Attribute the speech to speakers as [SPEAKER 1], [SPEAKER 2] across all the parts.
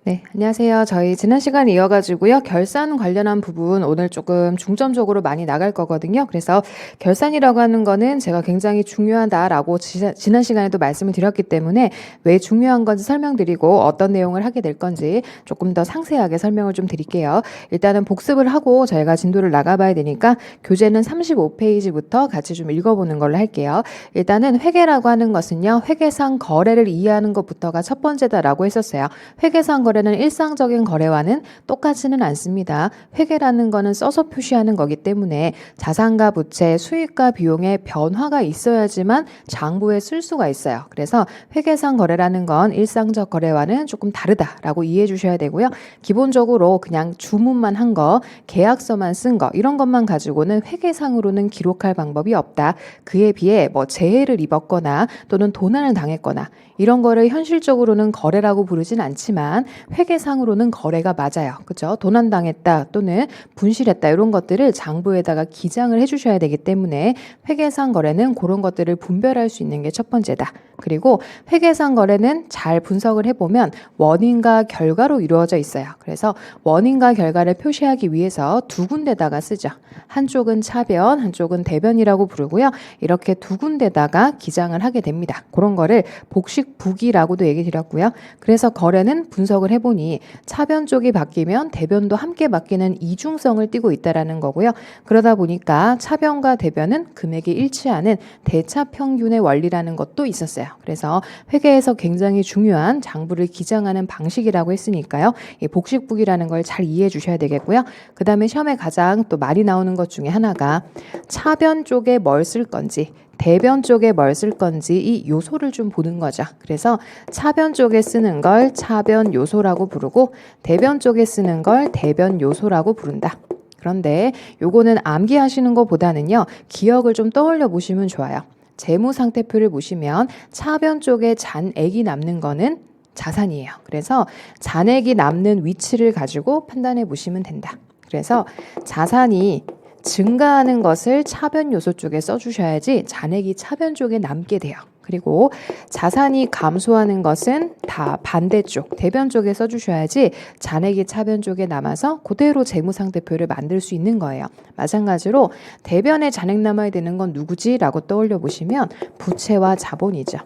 [SPEAKER 1] 네, 안녕하세요. 저희 지난 시간 이어가지고요. 결산 관련한 부분 오늘 조금 중점적으로 많이 나갈 거거든요. 그래서 결산이라고 하는 거는 제가 굉장히 중요하다라고 지난 시간에도 말씀을 드렸기 때문에 왜 중요한 건지 설명드리고 어떤 내용을 하게 될 건지 조금 더 상세하게 설명을 좀 드릴게요. 일단은 복습을 하고 저희가 진도를 나가봐야 되니까 교재는 35페이지부터 같이 좀 읽어보는 걸로 할게요. 일단은 회계라고 하는 것은요. 회계상 거래를 이해하는 것부터가 첫 번째다라고 했었어요. 회계상 거래는 일상적인 거래와는 똑같지는 않습니다. 회계라는 거는 써서 표시하는 거기 때문에 자산과 부채, 수익과 비용의 변화가 있어야지만 장부에 쓸 수가 있어요. 그래서 회계상 거래라는 건 일상적 거래와는 조금 다르다라고 이해해 주셔야 되고요. 기본적으로 그냥 주문만 한 거, 계약서만 쓴 거 이런 것만 가지고는 회계상으로는 기록할 방법이 없다. 그에 비해 뭐 재해를 입었거나 또는 도난을 당했거나 이런 거를 현실적으로는 거래라고 부르진 않지만 회계상으로는 거래가 맞아요. 그죠? 도난당했다 또는 분실했다 이런 것들을 장부에다가 기장을 해주셔야 되기 때문에 회계상 거래는 그런 것들을 분별할 수 있는 게 첫 번째다. 그리고 회계상 거래는 잘 분석을 해보면 원인과 결과로 이루어져 있어요. 그래서 원인과 결과를 표시하기 위해서 두 군데다가 쓰죠. 한쪽은 차변, 한쪽은 대변이라고 부르고요. 이렇게 두 군데다가 기장을 하게 됩니다. 그런 거를 복식부기라고도 얘기 드렸고요. 그래서 거래는 분석을 해보니 차변 쪽이 바뀌면 대변도 함께 바뀌는 이중성을 띠고 있다라는 거고요. 그러다 보니까 차변과 대변은 금액이 일치하는 대차평균의 원리라는 것도 있었어요. 그래서 회계에서 굉장히 중요한 장부를 기장하는 방식이라고 했으니까요. 이 복식부기라는 걸 잘 이해해 주셔야 되겠고요. 그 다음에 시험에 가장 또 많이 나오는 것 중에 하나가 차변 쪽에 뭘 쓸 건지 대변 쪽에 뭘 쓸 건지 이 요소를 좀 보는 거죠. 그래서 차변 쪽에 쓰는 걸 차변 요소라고 부르고 대변 쪽에 쓰는 걸 대변 요소라고 부른다. 그런데 요거는 암기하시는 것보다는요. 기억을 좀 떠올려 보시면 좋아요. 재무상태표를 보시면 차변 쪽에 잔액이 남는 거는 자산이에요. 그래서 잔액이 남는 위치를 가지고 판단해 보시면 된다. 그래서 자산이 증가하는 것을 차변 요소 쪽에 써주셔야지 잔액이 차변 쪽에 남게 돼요. 그리고 자산이 감소하는 것은 다 반대쪽, 대변 쪽에 써주셔야지 잔액이 차변 쪽에 남아서 그대로 재무상태표를 만들 수 있는 거예요. 마찬가지로 대변에 잔액 남아야 되는 건 누구지? 라고 떠올려 보시면 부채와 자본이죠.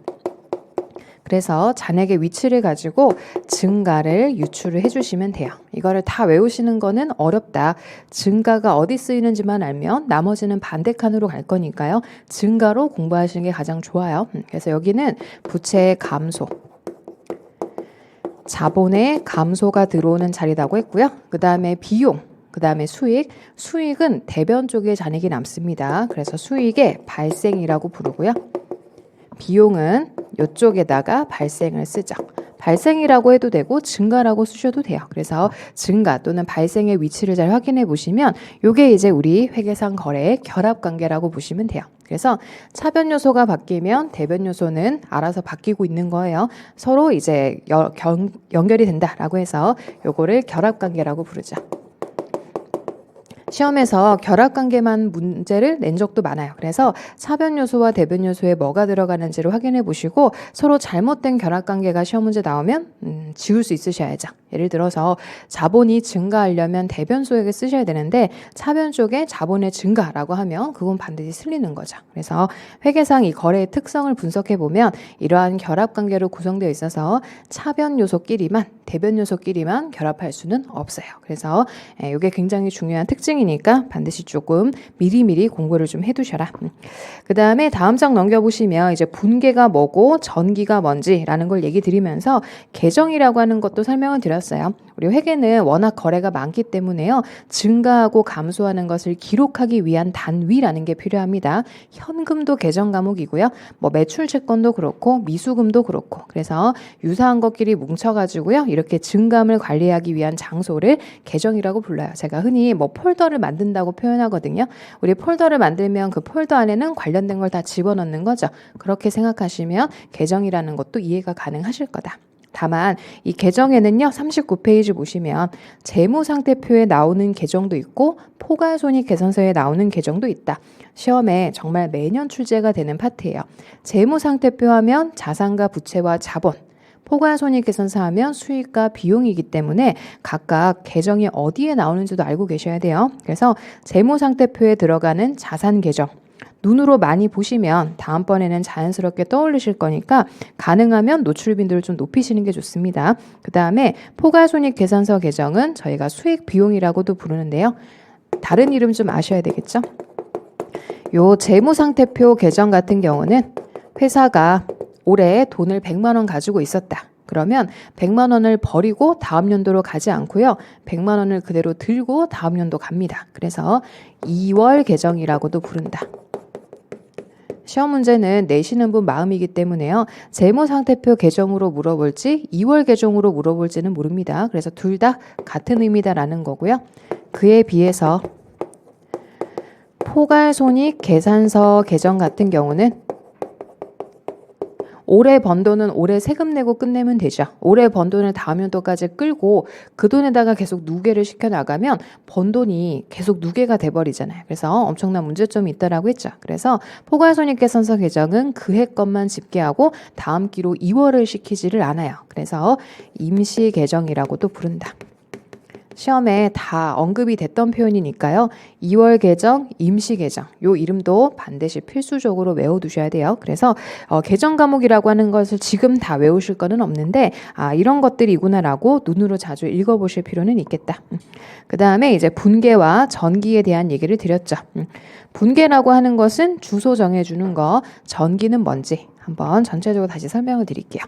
[SPEAKER 1] 그래서 잔액의 위치를 가지고 증가를 유추를 해주시면 돼요. 이거를 다 외우시는 거는 어렵다. 증가가 어디 쓰이는지만 알면 나머지는 반대 칸으로 갈 거니까요. 증가로 공부하시는 게 가장 좋아요. 그래서 여기는 부채의 감소, 자본의 감소가 들어오는 자리라고 했고요. 그 다음에 비용, 그 다음에 수익은 대변 쪽에 잔액이 남습니다. 그래서 수익의 발생이라고 부르고요. 비용은 이쪽에다가 발생을 쓰죠. 발생이라고 해도 되고 증가라고 쓰셔도 돼요. 그래서 증가 또는 발생의 위치를 잘 확인해 보시면 이게 이제 우리 회계상 거래의 결합관계라고 보시면 돼요. 그래서 차변 요소가 바뀌면 대변 요소는 알아서 바뀌고 있는 거예요. 서로 이제 연결이 된다라고 해서 요거를 결합관계라고 부르죠. 시험에서 결합관계만 문제를 낸 적도 많아요. 그래서 차변 요소와 대변 요소에 뭐가 들어가는지를 확인해 보시고 서로 잘못된 결합관계가 시험 문제 나오면 지울 수 있으셔야죠. 예를 들어서 자본이 증가하려면 대변소액을 쓰셔야 되는데 차변 쪽에 자본의 증가라고 하면 그건 반드시 틀리는 거죠. 그래서 회계상 이 거래의 특성을 분석해 보면 이러한 결합관계로 구성되어 있어서 차변 요소끼리만 대변 요소끼리만 결합할 수는 없어요. 그래서 이게 굉장히 중요한 특징이니까 반드시 조금 미리미리 공부를 좀 해두셔라. 그 다음에 다음 장 넘겨보시면 이제 분계가 뭐고 전기가 뭔지라는 걸 얘기 드리면서 계정이라고 하는 것도 설명을 드렸어요. 우리 회계는 워낙 거래가 많기 때문에요. 증가하고 감소하는 것을 기록하기 위한 단위라는 게 필요합니다. 현금도 계정 과목이고요. 뭐 매출 채권도 그렇고 미수금도 그렇고 그래서 유사한 것끼리 뭉쳐가지고요. 이렇게 증감을 관리하기 위한 장소를 계정이라고 불러요. 제가 흔히 뭐 폴더를 만든다고 표현하거든요. 우리 폴더를 만들면 그 폴더 안에는 관련된 걸 다 집어넣는 거죠. 그렇게 생각하시면 계정이라는 것도 이해가 가능하실 거다. 다만 이 계정에는요 39페이지 보시면 재무상태표에 나오는 계정도 있고 포괄손익 계산서에 나오는 계정도 있다. 시험에 정말 매년 출제가 되는 파트예요. 재무상태표 하면 자산과 부채와 자본, 포괄손익계산서 하면 수익과 비용이기 때문에 각각 계정이 어디에 나오는지도 알고 계셔야 돼요. 그래서 재무상태표에 들어가는 자산 계정 눈으로 많이 보시면 다음번에는 자연스럽게 떠올리실 거니까 가능하면 노출 빈도를 좀 높이시는 게 좋습니다. 그 다음에 포괄손익계산서 계정은 저희가 수익 비용이라고도 부르는데요. 다른 이름 좀 아셔야 되겠죠? 요 재무상태표 계정 같은 경우는 회사가 올해 돈을 100만 원 가지고 있었다. 그러면 100만 원을 버리고 다음 연도로 가지 않고요. 100만 원을 그대로 들고 다음 연도 갑니다. 그래서 2월 계정이라고도 부른다. 시험 문제는 내시는 분 마음이기 때문에요. 재무상태표 계정으로 물어볼지 2월 계정으로 물어볼지는 모릅니다. 그래서 둘 다 같은 의미다라는 거고요. 그에 비해서 포괄손익 계산서 계정 같은 경우는 올해 번 돈은 올해 세금 내고 끝내면 되죠. 올해 번 돈을 다음 연도까지 끌고 그 돈에다가 계속 누계를 시켜나가면 번 돈이 계속 누계가 돼버리잖아요. 그래서 엄청난 문제점이 있다라고 했죠. 그래서 포괄손익계산서 계정은 그해 것만 집계하고 다음 기로 2월을 시키지를 않아요. 그래서 임시계정이라고도 부른다. 시험에 다 언급이 됐던 표현이니까요. 2월 계정, 임시 계정 요 이름도 반드시 필수적으로 외워두셔야 돼요. 그래서 계정 과목이라고 하는 것을 지금 다 외우실 거는 없는데 이런 것들이구나라고 눈으로 자주 읽어보실 필요는 있겠다. 그 다음에 이제 분계와 전기에 대한 얘기를 드렸죠. 분계라고 하는 것은 주소 정해주는 거, 전기는 뭔지 한번 전체적으로 다시 설명을 드릴게요.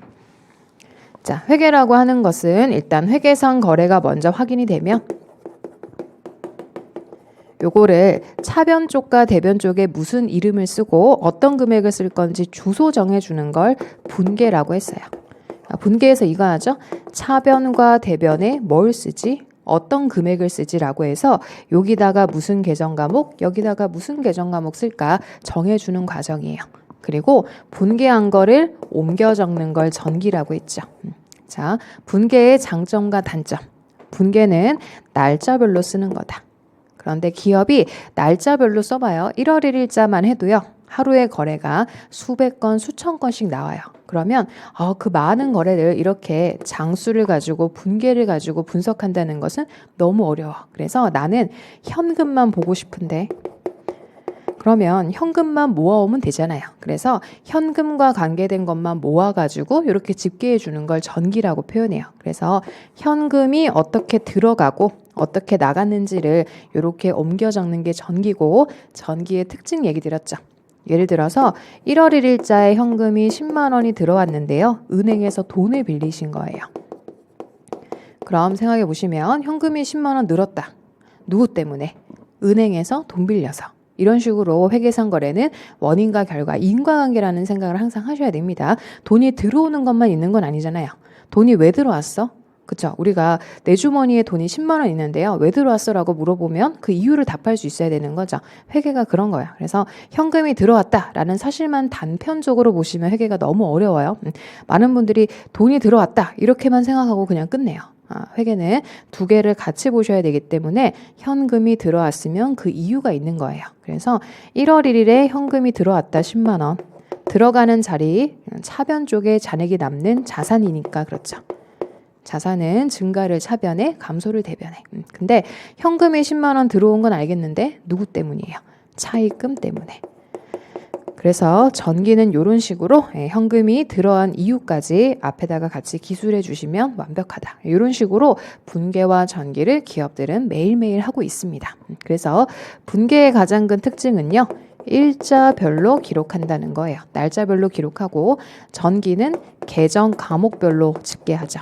[SPEAKER 1] 자, 회계라고 하는 것은 일단 회계상 거래가 먼저 확인이 되면 요거를 차변 쪽과 대변 쪽에 무슨 이름을 쓰고 어떤 금액을 쓸 건지 주소 정해주는 걸 분계라고 했어요. 분계에서 이거 하죠. 차변과 대변에 뭘 쓰지? 어떤 금액을 쓰지라고 해서 여기다가 무슨 계정 과목, 여기다가 무슨 계정 과목 쓸까 정해주는 과정이에요. 그리고 분계한 거를 옮겨 적는 걸 전기라고 했죠. 자, 분계의 장점과 단점. 분계는 날짜별로 쓰는 거다. 그런데 기업이 날짜별로 써봐요. 1월 1일자만 해도요. 하루에 거래가 수백 건, 수천 건씩 나와요. 그러면 그 많은 거래를 이렇게 장수를 가지고 분계를 가지고 분석한다는 것은 너무 어려워. 그래서 나는 현금만 보고 싶은데 그러면 현금만 모아오면 되잖아요. 그래서 현금과 관계된 것만 모아가지고 이렇게 집계해 주는 걸 전기라고 표현해요. 그래서 현금이 어떻게 들어가고 어떻게 나갔는지를 이렇게 옮겨 적는 게 전기고 전기의 특징 얘기 드렸죠. 예를 들어서 1월 1일자에 현금이 10만 원이 들어왔는데요. 은행에서 돈을 빌리신 거예요. 그럼 생각해 보시면 현금이 10만 원 늘었다. 누구 때문에? 은행에서 돈 빌려서. 이런 식으로 회계상 거래는 원인과 결과, 인과관계라는 생각을 항상 하셔야 됩니다. 돈이 들어오는 것만 있는 건 아니잖아요. 돈이 왜 들어왔어? 그쵸? 우리가 내 주머니에 돈이 10만 원 있는데요. 왜 들어왔어? 라고 물어보면 그 이유를 답할 수 있어야 되는 거죠. 회계가 그런 거야. 그래서 현금이 들어왔다라는 사실만 단편적으로 보시면 회계가 너무 어려워요. 많은 분들이 돈이 들어왔다 이렇게만 생각하고 그냥 끝내요. 회계는 두 개를 같이 보셔야 되기 때문에 현금이 들어왔으면 그 이유가 있는 거예요. 그래서 1월 1일에 현금이 들어왔다 10만 원. 들어가는 자리 차변 쪽에 잔액이 남는 자산이니까 그렇죠. 자산은 증가를 차변에 감소를 대변해. 근데 현금이 10만 원 들어온 건 알겠는데 누구 때문이에요? 차입금 때문에. 그래서 전기는 이런 식으로 현금이 들어간 이유까지 앞에다가 같이 기술해 주시면 완벽하다. 이런 식으로 분계와 전기를 기업들은 매일매일 하고 있습니다. 그래서 분계의 가장 큰 특징은요. 일자별로 기록한다는 거예요. 날짜별로 기록하고 전기는 계정 과목별로 집계하죠.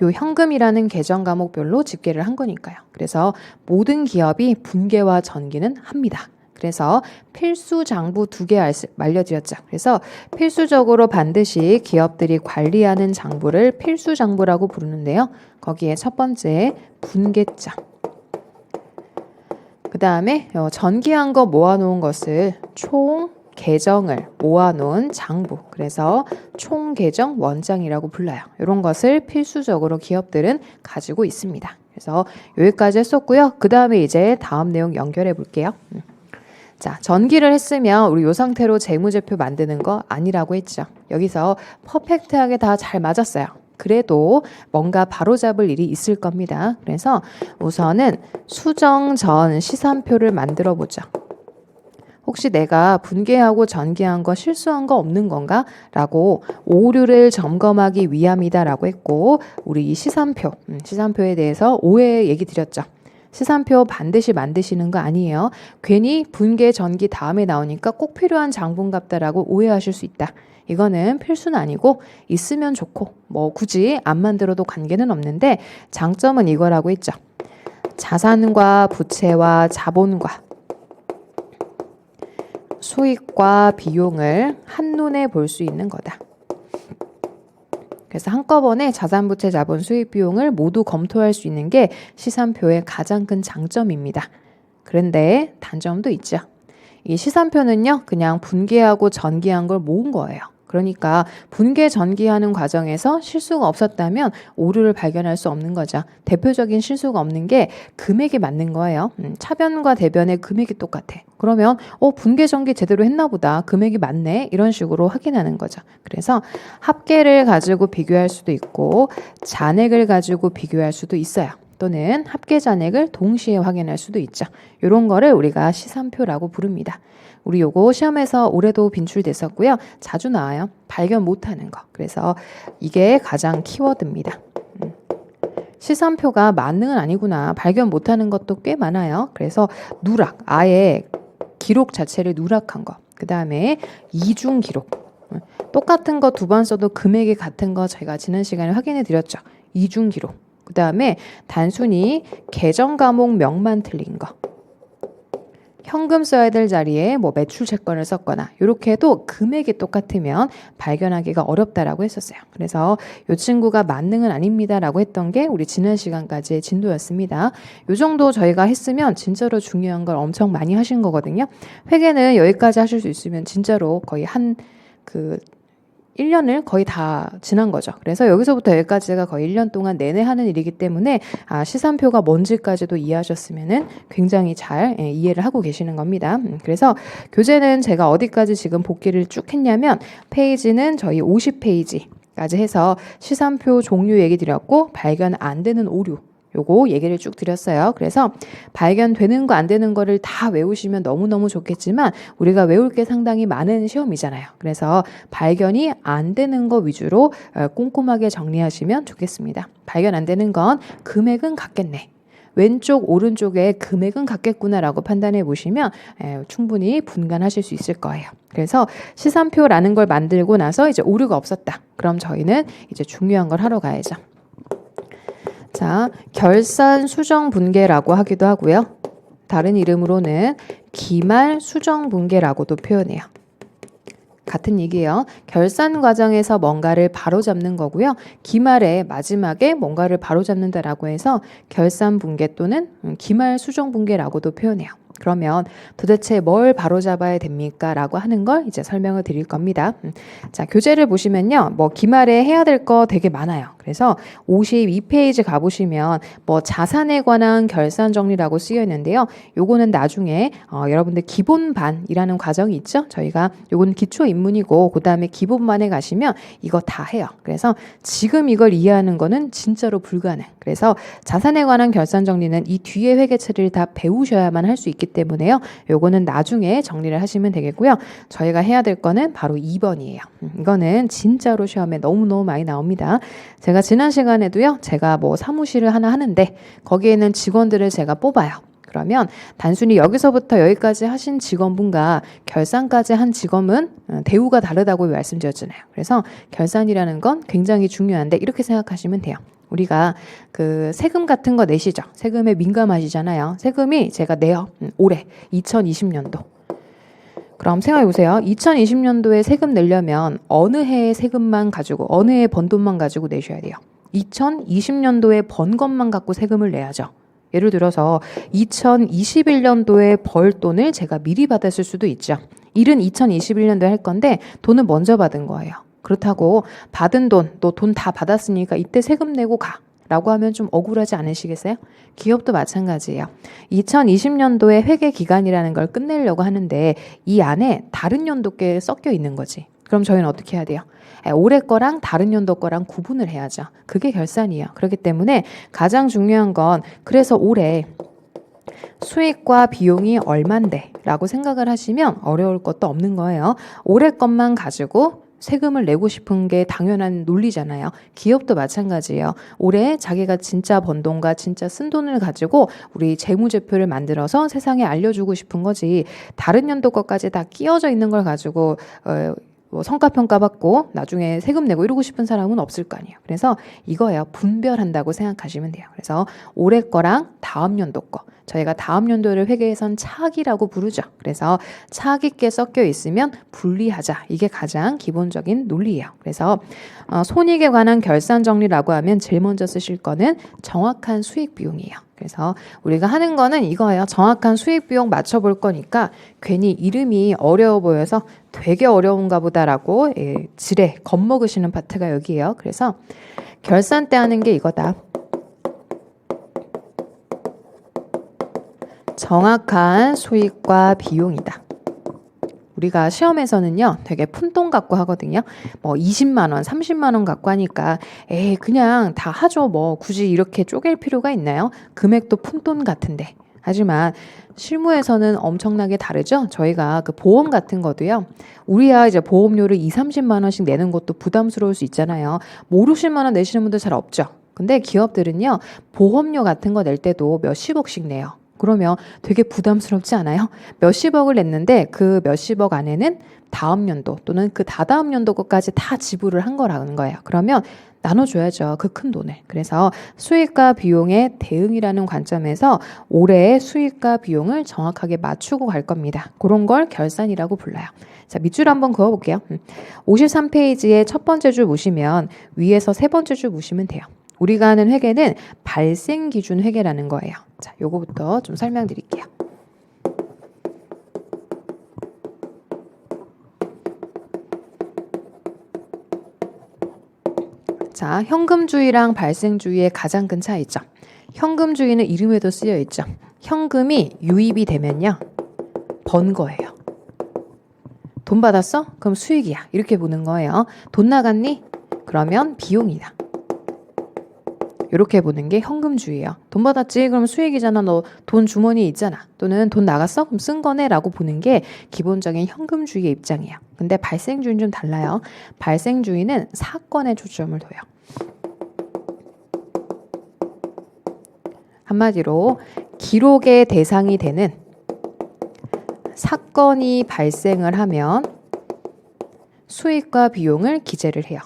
[SPEAKER 1] 요 현금이라는 계정 과목별로 집계를 한 거니까요. 그래서 모든 기업이 분계와 전기는 합니다. 그래서 필수 장부 2개 알려드렸죠. 그래서 필수적으로 반드시 기업들이 관리하는 장부를 필수 장부라고 부르는데요. 거기에 첫 번째 분계장. 그 다음에 전기한 거 모아놓은 것을 총 계정을 모아놓은 장부. 그래서 총 계정 원장이라고 불러요. 이런 것을 필수적으로 기업들은 가지고 있습니다. 그래서 여기까지 했었고요. 그 다음에 이제 다음 내용 연결해 볼게요. 자, 전기를 했으면 우리 요 상태로 재무제표 만드는 거 아니라고 했죠. 여기서 퍼펙트하게 다 잘 맞았어요. 그래도 뭔가 바로잡을 일이 있을 겁니다. 그래서 우선은 수정 전 시산표를 만들어 보죠. 혹시 내가 분계하고 전기한 거 실수한 거 없는 건가? 라고 오류를 점검하기 위함이다 라고 했고, 우리 이 시산표에 대해서 오해 얘기 드렸죠. 시산표 반드시 만드시는 거 아니에요. 괜히 분계 전기 다음에 나오니까 꼭 필요한 장본갑다라고 오해하실 수 있다. 이거는 필수는 아니고 있으면 좋고 뭐 굳이 안 만들어도 관계는 없는데 장점은 이거라고 했죠. 자산과 부채와 자본과 수익과 비용을 한눈에 볼 수 있는 거다. 그래서 한꺼번에 자산, 부채, 자본, 수익, 비용을 모두 검토할 수 있는 게 시산표의 가장 큰 장점입니다. 그런데 단점도 있죠. 이 시산표는요, 그냥 분계하고 전기한 걸 모은 거예요. 그러니까 분계 전기하는 과정에서 실수가 없었다면 오류를 발견할 수 없는 거죠. 대표적인 실수가 없는 게 금액이 맞는 거예요. 차변과 대변의 금액이 똑같아. 그러면 분계 전기 제대로 했나 보다. 금액이 맞네. 이런 식으로 확인하는 거죠. 그래서 합계를 가지고 비교할 수도 있고 잔액을 가지고 비교할 수도 있어요. 또는 합계 잔액을 동시에 확인할 수도 있죠. 이런 거를 우리가 시산표라고 부릅니다. 우리 요거 시험에서 올해도 빈출됐었고요. 자주 나와요. 발견 못하는 거. 그래서 이게 가장 키워드입니다. 시산표가 만능은 아니구나. 발견 못하는 것도 꽤 많아요. 그래서 누락, 아예 기록 자체를 누락한 거. 그 다음에 이중 기록. 똑같은 거 두 번 써도 금액이 같은 거 제가 지난 시간에 확인해 드렸죠. 이중 기록. 그 다음에 단순히 계정 과목 명만 틀린 거. 현금 써야 될 자리에 뭐 매출 채권을 썼거나 이렇게 해도 금액이 똑같으면 발견하기가 어렵다라고 했었어요. 그래서 이 친구가 만능은 아닙니다라고 했던 게 우리 지난 시간까지의 진도였습니다. 이 정도 저희가 했으면 진짜로 중요한 걸 엄청 많이 하신 거거든요. 회계는 여기까지 하실 수 있으면 진짜로 거의 1년을 거의 다 지난 거죠. 그래서 여기서부터 여기까지가 거의 1년 동안 내내 하는 일이기 때문에 시산표가 뭔지까지도 이해하셨으면은 굉장히 잘 이해를 하고 계시는 겁니다. 그래서 교재는 제가 어디까지 지금 복기를 쭉 했냐면 페이지는 저희 50페이지까지 해서 시산표 종류 얘기 드렸고 발견 안 되는 오류 요거 얘기를 쭉 드렸어요. 그래서 발견되는 거 안 되는 거를 다 외우시면 너무너무 좋겠지만 우리가 외울 게 상당히 많은 시험이잖아요. 그래서 발견이 안 되는 거 위주로 꼼꼼하게 정리하시면 좋겠습니다. 발견 안 되는 건 금액은 같겠네. 왼쪽 오른쪽에 금액은 같겠구나라고 판단해 보시면 충분히 분간하실 수 있을 거예요. 그래서 시산표라는 걸 만들고 나서 이제 오류가 없었다. 그럼 저희는 이제 중요한 걸 하러 가야죠. 자, 결산 수정 분계라고 하기도 하고요. 다른 이름으로는 기말 수정 분계라고도 표현해요. 같은 얘기예요. 결산 과정에서 뭔가를 바로잡는 거고요. 기말에 마지막에 뭔가를 바로잡는다라고 해서 결산 분계 또는 기말 수정 분계라고도 표현해요. 그러면 도대체 뭘 바로잡아야 됩니까? 라고 하는 걸 이제 설명을 드릴 겁니다. 자, 교재를 보시면요. 뭐 기말에 해야 될 거 되게 많아요. 그래서 52페이지 가보시면 뭐 자산에 관한 결산 정리라고 쓰여 있는데요. 요거는 나중에 여러분들 기본반이라는 과정이 있죠. 저희가 요건 기초 입문이고 그 다음에 기본반에 가시면 이거 다 해요. 그래서 지금 이걸 이해하는 거는 진짜로 불가능. 그래서 자산에 관한 결산 정리는 이 뒤에 회계처리를 다 배우셔야만 할 수 있기 때문에요. 요거는 나중에 정리를 하시면 되겠고요. 저희가 해야 될 거는 바로 2번이에요. 이거는 진짜로 시험에 너무너무 많이 나옵니다. 제가 지난 시간에도요. 제가 뭐 사무실을 하나 하는데 거기에는 직원들을 제가 뽑아요. 그러면 단순히 여기서부터 여기까지 하신 직원분과 결산까지 한 직원은 대우가 다르다고 말씀드렸잖아요. 그래서 결산이라는 건 굉장히 중요한데 이렇게 생각하시면 돼요. 우리가 그 세금 같은 거 내시죠. 세금에 민감하시잖아요. 세금이 제가 내요. 올해 2020년도. 그럼 생각해 보세요. 2020년도에 세금 내려면 어느 해의 세금만 가지고 어느 해에 번 돈만 가지고 내셔야 돼요. 2020년도에 번 것만 갖고 세금을 내야죠. 예를 들어서 2021년도에 벌 돈을 제가 미리 받았을 수도 있죠. 일은 2021년도에 할 건데 돈은 먼저 받은 거예요. 그렇다고 받은 돈, 너 돈 다 받았으니까 이때 세금 내고 가. 라고 하면 좀 억울하지 않으시겠어요? 기업도 마찬가지예요. 2020년도에 회계 기간이라는 걸 끝내려고 하는데 이 안에 다른 연도께 섞여 있는 거지. 그럼 저희는 어떻게 해야 돼요? 올해 거랑 다른 연도 거랑 구분을 해야죠. 그게 결산이에요. 그렇기 때문에 가장 중요한 건 그래서 올해 수익과 비용이 얼만데 라고 생각을 하시면 어려울 것도 없는 거예요. 올해 것만 가지고 세금을 내고 싶은 게 당연한 논리잖아요. 기업도 마찬가지예요. 올해 자기가 진짜 번 돈과 진짜 쓴 돈을 가지고 우리 재무제표를 만들어서 세상에 알려주고 싶은 거지. 다른 연도 것까지 다 끼워져 있는 걸 가지고 뭐 성과평가 받고 나중에 세금 내고 이러고 싶은 사람은 없을 거 아니에요. 그래서 이거예요. 분별한다고 생각하시면 돼요. 그래서 올해 거랑 다음 연도 거. 저희가 다음 연도를 회계에선 차악이라고 부르죠. 그래서 차악 있게 섞여 있으면 분리하자. 이게 가장 기본적인 논리예요. 그래서 손익에 관한 결산 정리라고 하면 제일 먼저 쓰실 거는 정확한 수익 비용이에요. 그래서 우리가 하는 거는 이거예요. 정확한 수익 비용 맞춰볼 거니까 괜히 이름이 어려워 보여서 되게 어려운가 보다라고 지레 겁먹으시는 파트가 여기예요. 그래서 결산 때 하는 게 이거다. 정확한 수익과 비용이다. 우리가 시험에서는요, 되게 푼돈 갖고 하거든요. 뭐 20만 원, 30만 원 갖고 하니까 그냥 다 하죠. 뭐 굳이 이렇게 쪼갤 필요가 있나요? 금액도 푼돈 같은데. 하지만 실무에서는 엄청나게 다르죠. 저희가 그 보험 같은 것도요. 우리야 이제 보험료를 2, 30만 원씩 내는 것도 부담스러울 수 있잖아요. 뭐 5, 60만 원 내시는 분들 잘 없죠. 근데 기업들은요. 보험료 같은 거 낼 때도 몇십억씩 내요. 그러면 되게 부담스럽지 않아요? 몇십억을 냈는데 그 몇십억 안에는 다음 연도 또는 그 다다음 연도 것까지 다 지불을 한 거라는 거예요. 그러면 나눠줘야죠. 그 큰 돈을. 그래서 수익과 비용의 대응이라는 관점에서 올해의 수익과 비용을 정확하게 맞추고 갈 겁니다. 그런 걸 결산이라고 불러요. 자, 밑줄 한번 그어볼게요. 53페이지의 첫 번째 줄 보시면 위에서 세 번째 줄 보시면 돼요. 우리가 하는 회계는 발생 기준 회계라는 거예요. 자, 요거부터 좀 설명드릴게요. 자, 현금주의랑 발생주의의 가장 큰 차이죠. 현금주의는 이름에도 쓰여 있죠. 현금이 유입이 되면요. 번 거예요. 돈 받았어? 그럼 수익이야. 이렇게 보는 거예요. 돈 나갔니? 그러면 비용이다. 이렇게 보는 게 현금주의예요. 돈 받았지? 그럼 수익이잖아. 너 돈 주머니에 있잖아. 또는 돈 나갔어? 그럼 쓴 거네? 라고 보는 게 기본적인 현금주의의 입장이에요. 근데 발생주의는 좀 달라요. 발생주의는 사건에 초점을 둬요. 한마디로 기록의 대상이 되는 사건이 발생을 하면 수익과 비용을 기재를 해요.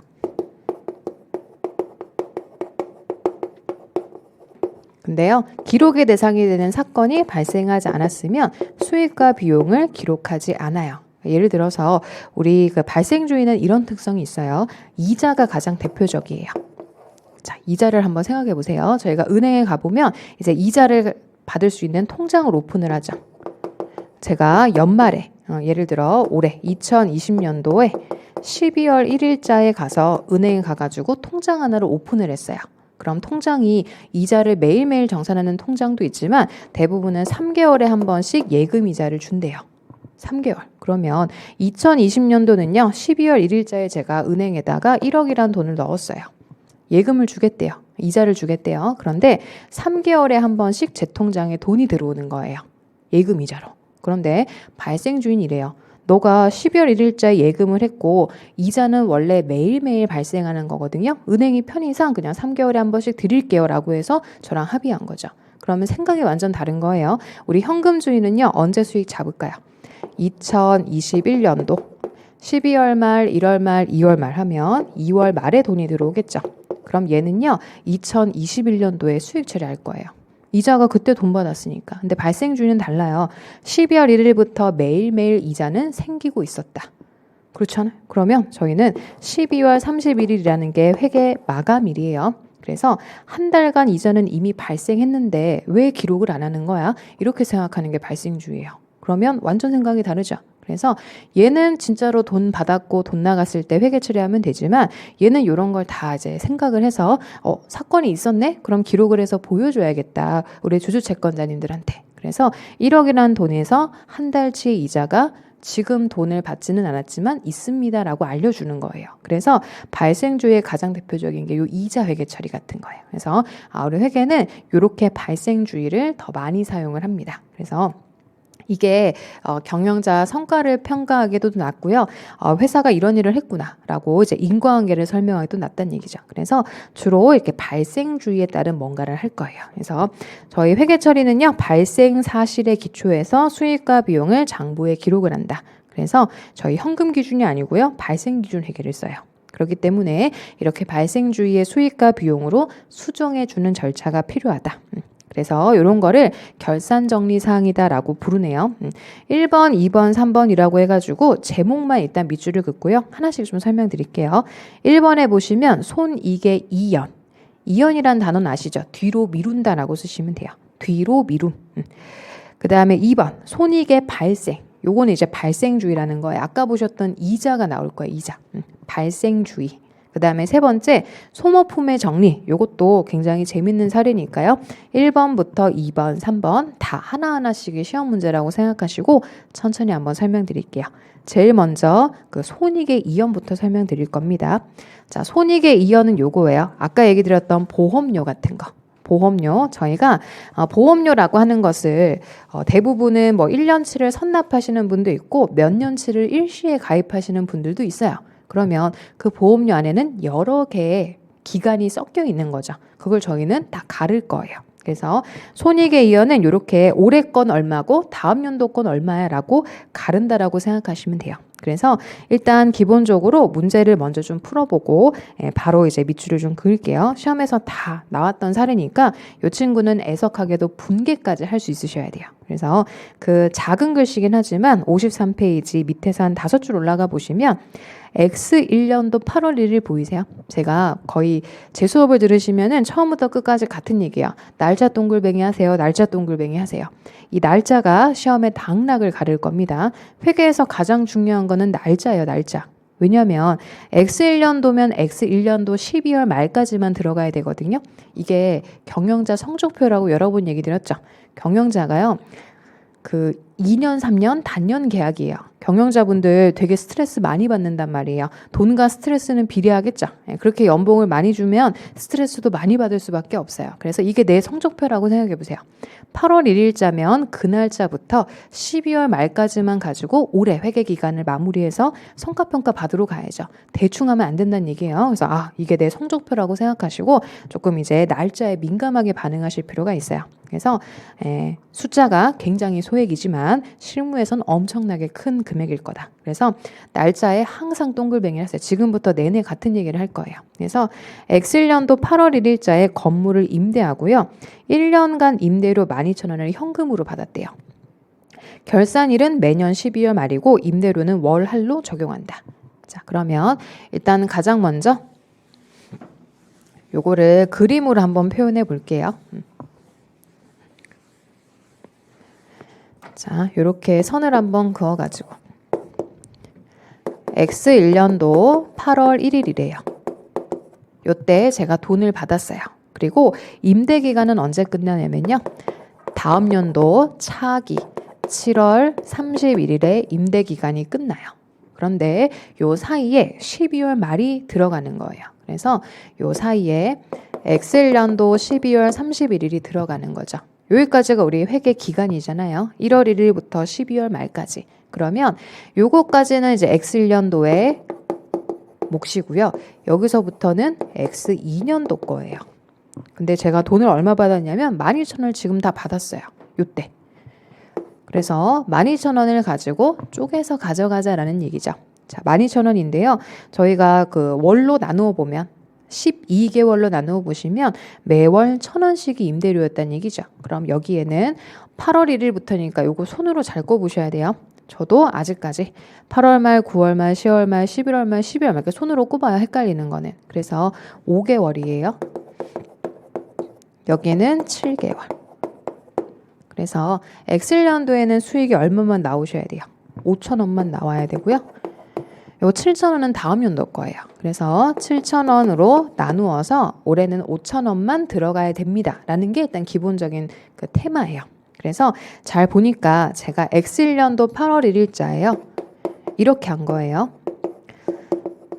[SPEAKER 1] 근데요, 기록의 대상이 되는 사건이 발생하지 않았으면 수익과 비용을 기록하지 않아요. 예를 들어서 우리 그 발생주의는 이런 특성이 있어요. 이자가 가장 대표적이에요. 자, 이자를 한번 생각해 보세요. 저희가 은행에 가보면 이제 이자를 받을 수 있는 통장을 오픈을 하죠. 제가 연말에 예를 들어 올해 2020년도에 12월 1일자에 가서 은행에 가가지고 통장 하나를 오픈을 했어요. 그럼 통장이 이자를 매일매일 정산하는 통장도 있지만 대부분은 3개월에 한 번씩 예금 이자를 준대요. 3개월. 그러면 2020년도는요. 12월 1일자에 제가 은행에다가 1억이란 돈을 넣었어요. 예금을 주겠대요. 이자를 주겠대요. 그런데 3개월에 한 번씩 제 통장에 돈이 들어오는 거예요. 예금 이자로. 그런데 발생주의는 이래요. 너가 12월 1일자에 예금을 했고 이자는 원래 매일매일 발생하는 거거든요. 은행이 편의상 그냥 3개월에 한 번씩 드릴게요 라고 해서 저랑 합의한 거죠. 그러면 생각이 완전 다른 거예요. 우리 현금주의는요. 언제 수익 잡을까요? 2021년도 12월 말, 1월 말, 2월 말 하면 2월 말에 돈이 들어오겠죠. 그럼 얘는요. 2021년도에 수익 처리할 거예요. 이자가 그때 돈 받았으니까. 근데 발생주의는 달라요. 12월 1일부터 매일매일 이자는 생기고 있었다. 그렇잖아요. 그러면 저희는 12월 31일이라는 게 회계 마감일이에요. 그래서 한 달간 이자는 이미 발생했는데 왜 기록을 안 하는 거야? 이렇게 생각하는 게 발생주의예요. 그러면 완전 생각이 다르죠. 그래서 얘는 진짜로 돈 받았고 돈 나갔을 때 회계 처리하면 되지만 얘는 이런 걸 다 이제 생각을 해서 사건이 있었네? 그럼 기록을 해서 보여줘야겠다. 우리 주주채권자님들한테. 그래서 1억이라는 돈에서 한 달치의 이자가 지금 돈을 받지는 않았지만 있습니다라고 알려주는 거예요. 그래서 발생주의 가장 대표적인 게 요 이자 회계 처리 같은 거예요. 그래서 우리 회계는 이렇게 발생주의를 더 많이 사용을 합니다. 그래서 이게 경영자 성과를 평가하기도 낫고요. 회사가 이런 일을 했구나라고 이제 인과관계를 설명하기도 낫다는 얘기죠. 그래서 주로 이렇게 발생주의에 따른 뭔가를 할 거예요. 그래서 저희 회계 처리는요. 발생 사실에 기초해서 수익과 비용을 장부에 기록을 한다. 그래서 저희 현금 기준이 아니고요. 발생 기준 회계를 써요. 그렇기 때문에 이렇게 발생주의의 수익과 비용으로 수정해 주는 절차가 필요하다. 그래서 이런 거를 결산정리사항이다라고 부르네요. 1번, 2번, 3번이라고 해가지고 제목만 일단 밑줄을 긋고요. 하나씩 좀 설명드릴게요. 1번에 보시면 손익의 이연. 이연이란 단어는 아시죠? 뒤로 미룬다라고 쓰시면 돼요. 뒤로 미룸. 그 다음에 2번 손익의 발생. 요거는 이제 발생주의라는 거예요. 아까 보셨던 이자가 나올 거예요. 이자. 발생주의. 그 다음에 세 번째 소모품의 정리. 요것도 굉장히 재밌는 사례니까요. 1번부터 2번, 3번 다 하나하나씩의 시험 문제라고 생각하시고 천천히 한번 설명드릴게요. 제일 먼저 그 손익의 이연부터 설명드릴 겁니다. 자, 손익의 이연은 요거예요. 아까 얘기 드렸던 보험료 같은 거. 보험료, 저희가 보험료라고 하는 것을 대부분은 뭐 1년치를 선납하시는 분도 있고 몇 년치를 일시에 가입하시는 분들도 있어요. 그러면 그 보험료 안에는 여러 개의 기간이 섞여 있는 거죠. 그걸 저희는 다 가를 거예요. 그래서 손익의 이연은 이렇게 올해 건 얼마고 다음 연도 건 얼마야라고 가른다라고 생각하시면 돼요. 그래서 일단 기본적으로 문제를 먼저 좀 풀어보고 바로 이제 밑줄을 좀 그을게요. 시험에서 다 나왔던 사례니까 이 친구는 애석하게도 분개까지 할 수 있으셔야 돼요. 그래서 그 작은 글씨긴 하지만 53페이지 밑에서 한 5줄 올라가 보시면 X1년도 8월 1일 보이세요? 제가 거의 제 수업을 들으시면은 처음부터 끝까지 같은 얘기예요. 날짜 동글뱅이 하세요. 날짜 동글뱅이 하세요. 이 날짜가 시험에 당락을 가를 겁니다. 회계에서 가장 중요한 거는 날짜예요. 날짜. 왜냐하면 X1년도면 X1년도 12월 말까지만 들어가야 되거든요. 이게 경영자 성적표라고 여러 번 얘기 드렸죠. 경영자가요. 그 2년, 3년 단년 계약이에요. 경영자분들 되게 스트레스 많이 받는단 말이에요. 돈과 스트레스는 비례하겠죠. 그렇게 연봉을 많이 주면 스트레스도 많이 받을 수밖에 없어요. 그래서 이게 내 성적표라고 생각해 보세요. 8월 1일자면 그 날짜부터 12월 말까지만 가지고 올해 회계 기간을 마무리해서 성과평가 받으러 가야죠. 대충 하면 안 된다는 얘기예요. 그래서 이게 내 성적표라고 생각하시고 조금 이제 날짜에 민감하게 반응하실 필요가 있어요. 그래서 숫자가 굉장히 소액이지만 실무에선 엄청나게 큰 금액일 거다. 그래서 날짜에 항상 동글뱅이를 하세요. 지금부터 내내 같은 얘기를 할 거예요. 그래서 X1년도 8월 1일자에 건물을 임대하고요. 1년간 임대료 12,000원을 현금으로 받았대요. 결산일은 매년 12월 말이고 임대료는 월할로 적용한다. 자, 그러면 일단 가장 먼저 요거를 그림으로 한번 표현해 볼게요. 자, 요렇게 선을 한번 그어가지고 X1년도 8월 1일이래요. 요때 제가 돈을 받았어요. 그리고 임대 기간은 언제 끝나냐면요. 다음 연도 차기 7월 31일에 임대 기간이 끝나요. 그런데 요 사이에 12월 말이 들어가는 거예요. 그래서 요 사이에 X1년도 12월 31일이 들어가는 거죠. 여기까지가 우리 회계 기간이잖아요. 1월 1일부터 12월 말까지. 그러면 요거까지는 이제 X1년도의 몫이고요. 여기서부터는 X2년도 거예요. 근데 제가 돈을 얼마 받았냐면 12,000원을 지금 다 받았어요. 요때. 그래서 12,000원을 가지고 쪼개서 가져가자라는 얘기죠. 자, 12,000원인데요. 저희가 그 월로 나누어 보면 12개월로 나누어 보시면 매월 1,000원씩이 임대료였다는 얘기죠. 그럼 여기에는 8월 1일부터니까 요거 손으로 잘 꼽으셔야 돼요. 저도 아직까지 8월 말, 9월 말, 10월 말, 11월 말, 12월 말 이렇게 손으로 꼽아야 헷갈리는 거는. 그래서 5개월이에요. 여기는 7개월. 그래서 X1년도에는 수익이 얼마만 나오셔야 돼요. 5,000원만 나와야 되고요. 요 7,000원은 다음 연도 거예요. 그래서 7,000원으로 나누어서 올해는 5,000원만 들어가야 됩니다. 라는 게 일단 기본적인 그 테마예요. 그래서 잘 보니까 제가 X1년도 8월 1일자예요. 이렇게 한 거예요.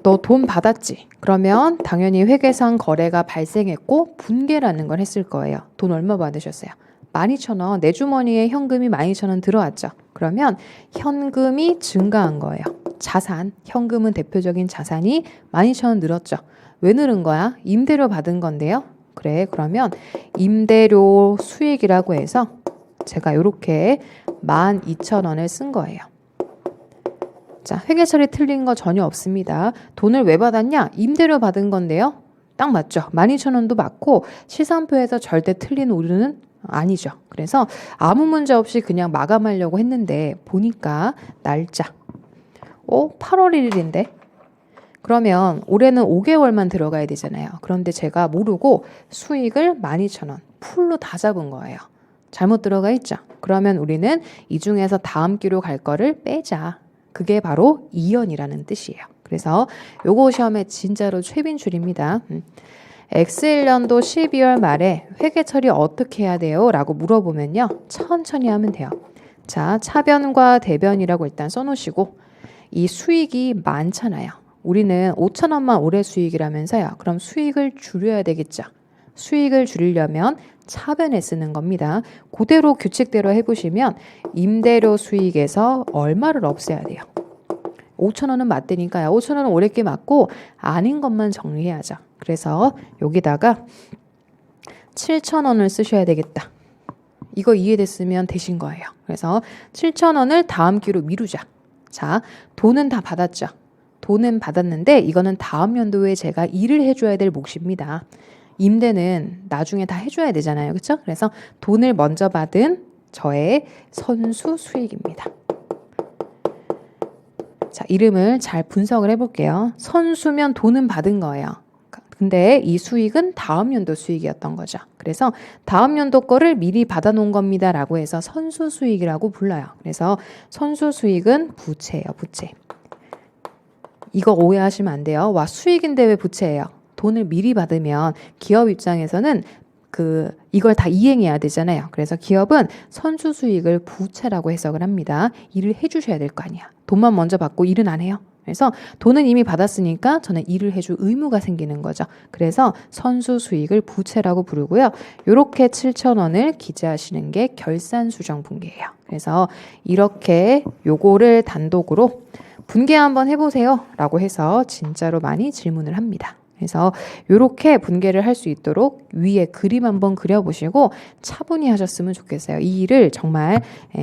[SPEAKER 1] 너 돈 받았지? 그러면 당연히 회계상 거래가 발생했고 분괴라는 걸 했을 거예요. 돈 얼마 받으셨어요? 12,000원. 내 주머니에 현금이 12,000원 들어왔죠. 그러면 현금이 증가한 거예요. 자산, 현금은 대표적인 자산이 12,000원 늘었죠. 왜 늘은 거야? 임대료 받은 건데요. 그래, 그러면 임대료 수익이라고 해서 제가 이렇게 12,000원을 쓴 거예요. 자, 회계 처리 틀린 거 전혀 없습니다. 돈을 왜 받았냐? 임대료 받은 건데요. 딱 맞죠? 12,000원도 맞고 시산표에서 절대 틀린 오류는 아니죠. 그래서 아무 문제 없이 그냥 마감하려고 했는데 보니까 날짜 8월 1일인데 그러면 올해는 5개월만 들어가야 되잖아요. 그런데 제가 모르고 수익을 12,000원 풀로 다 잡은 거예요. 잘못 들어가 있죠. 그러면 우리는 이 중에서 다음 기로 갈 거를 빼자. 그게 바로 이연이라는 뜻이에요. 그래서 요거 시험에 진짜로 최빈출입니다. X1년도 12월 말에 회계 처리 어떻게 해야 돼요? 라고 물어보면요. 천천히 하면 돼요. 자, 차변과 대변이라고 일단 써놓으시고 이 수익이 많잖아요. 우리는 5,000원만 올해 수익이라면서요. 그럼 수익을 줄여야 되겠죠. 수익을 줄이려면 차변에 쓰는 겁니다. 그대로 규칙대로 해보시면 임대료 수익에서 얼마를 없애야 돼요. 5,000원은 맞대니까요. 5,000원은 올해 게 맞고 아닌 것만 정리해야죠. 그래서 여기다가 7,000원을 쓰셔야 되겠다. 이거 이해됐으면 되신 거예요. 그래서 7,000원을 다음 기로 미루자. 자, 돈은 다 받았죠. 돈은 받았는데 이거는 다음 연도에 제가 일을 해줘야 될 몫입니다. 임대는 나중에 다 해줘야 되잖아요. 그렇죠? 그래서 돈을 먼저 받은 저의 선수 수익입니다. 자, 이름을 잘 분석을 해볼게요. 선수면 돈은 받은 거예요. 근데 이 수익은 다음 연도 수익이었던 거죠. 그래서 다음 연도 거를 미리 받아놓은 겁니다. 라고 해서 선수 수익이라고 불러요. 그래서 선수 수익은 부채예요. 부채. 이거 오해하시면 안 돼요. 와, 수익인데 왜 부채예요? 돈을 미리 받으면 기업 입장에서는 이걸 다 이행해야 되잖아요. 그래서 기업은 선수 수익을 부채라고 해석을 합니다. 일을 해주셔야 될 거 아니야. 돈만 먼저 받고 일은 안 해요. 그래서 돈은 이미 받았으니까 저는 일을 해줄 의무가 생기는 거죠. 그래서 선수 수익을 부채라고 부르고요. 이렇게 7,000원을 기재하시는 게 결산 수정 분계예요. 그래서 이렇게 요거를 단독으로 분계 한번 해보세요. 라고 해서 진짜로 많이 질문을 합니다. 그래서 이렇게 분계를 할 수 있도록 위에 그림 한번 그려보시고 차분히 하셨으면 좋겠어요. 이 일을 정말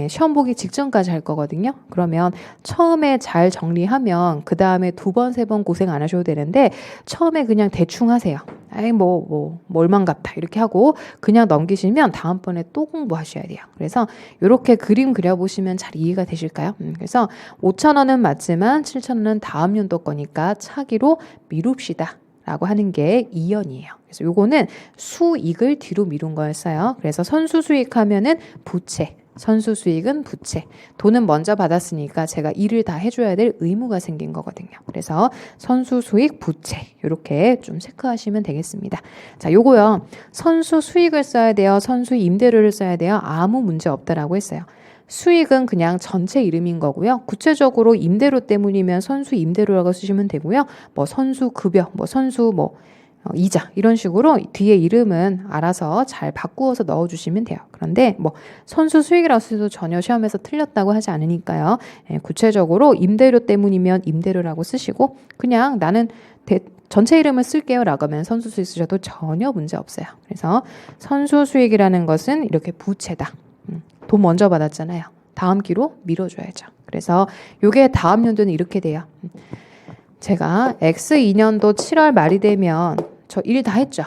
[SPEAKER 1] 시험 보기 직전까지 할 거거든요. 그러면 처음에 잘 정리하면 그 다음에 2번, 3번 고생 안 하셔도 되는데 처음에 그냥 대충 하세요. 아이 뭐 얼만 같다 이렇게 하고 그냥 넘기시면 다음번에 또 공부하셔야 돼요. 그래서 이렇게 그림 그려보시면 잘 이해가 되실까요? 그래서 5,000원은 맞지만 7,000원은 다음 연도 거니까 차기로 미룹시다. 라고 하는 게 이연이에요. 그래서 요거는 수익을 뒤로 미룬 거였어요. 그래서 선수 수익 하면은 부채, 선수 수익은 부채. 돈은 먼저 받았으니까 제가 일을 다 해줘야 될 의무가 생긴 거거든요. 그래서 선수 수익 부채 이렇게 좀 체크하시면 되겠습니다. 자, 요거요. 선수 수익을 써야 돼요. 선수 임대료를 써야 돼요. 아무 문제 없다라고 했어요. 수익은 그냥 전체 이름인 거고요. 구체적으로 임대료 때문이면 선수 임대료라고 쓰시면 되고요. 뭐 선수 급여, 뭐 선수 이자 이런 식으로 뒤에 이름은 알아서 잘 바꾸어서 넣어주시면 돼요. 그런데 뭐 선수 수익이라고 써도 전혀 시험에서 틀렸다고 하지 않으니까요. 구체적으로 임대료 때문이면 임대료라고 쓰시고 그냥 나는 전체 이름을 쓸게요 라고 하면 선수 수익 쓰셔도 전혀 문제 없어요. 그래서 선수 수익이라는 것은 이렇게 부채다. 돈 먼저 받았잖아요. 다음 기로 미뤄줘야죠. 그래서 요게 다음 연도는 이렇게 돼요. 제가 X2년도 7월 말이 되면 저 일 다 했죠.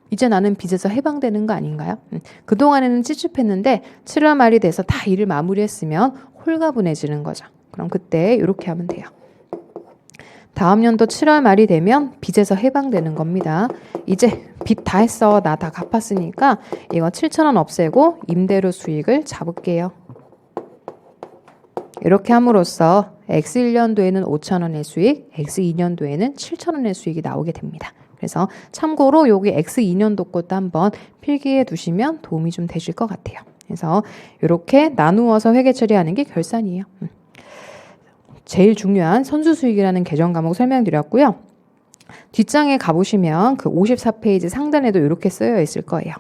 [SPEAKER 1] 이제 나는 빚에서 해방되는 거 아닌가요? 그동안에는 찝찝했는데 7월 말이 돼서 다 일을 마무리했으면 홀가분해지는 거죠. 그럼 그때 이렇게 하면 돼요. 다음 연도 7월 말이 되면 빚에서 해방되는 겁니다. 이제 빚 다 했어. 나 다 갚았으니까 이거 7,000원 없애고 임대료 수익을 잡을게요. 이렇게 함으로써 X1년도에는 5,000원의 수익, X2년도에는 7,000원의 수익이 나오게 됩니다. 그래서 참고로 여기 X2년도 것도 한번 필기해 두시면 도움이 좀 되실 것 같아요. 그래서 이렇게 나누어서 회계 처리하는 게 결산이에요. 제일 중요한 선수 수익이라는 계정 과목 설명드렸고요. 뒷장에 가보시면 그 54페이지 상단에도 이렇게 쓰여 있을 거예요.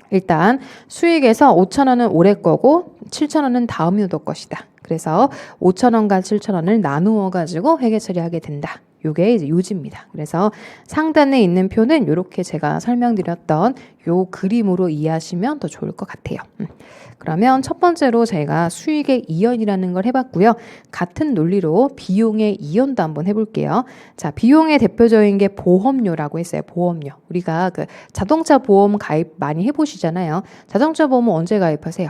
[SPEAKER 1] 일단 수익에서 5,000원은 올해 거고 7,000원은 다음 연도 것이다. 그래서 5,000원과 7,000원을 나누어 가지고 회계 처리하게 된다. 요게 이제 요지입니다. 그래서 상단에 있는 표는 이렇게 제가 설명드렸던 요 그림으로 이해하시면 더 좋을 것 같아요. 그러면 첫 번째로 저희가 수익의 이연이라는 걸 해봤고요. 같은 논리로 비용의 이연도 한번 해볼게요. 자, 비용의 대표적인 게 보험료라고 했어요. 보험료. 우리가 그 자동차 보험 가입 많이 해보시잖아요. 자동차 보험은 언제 가입하세요?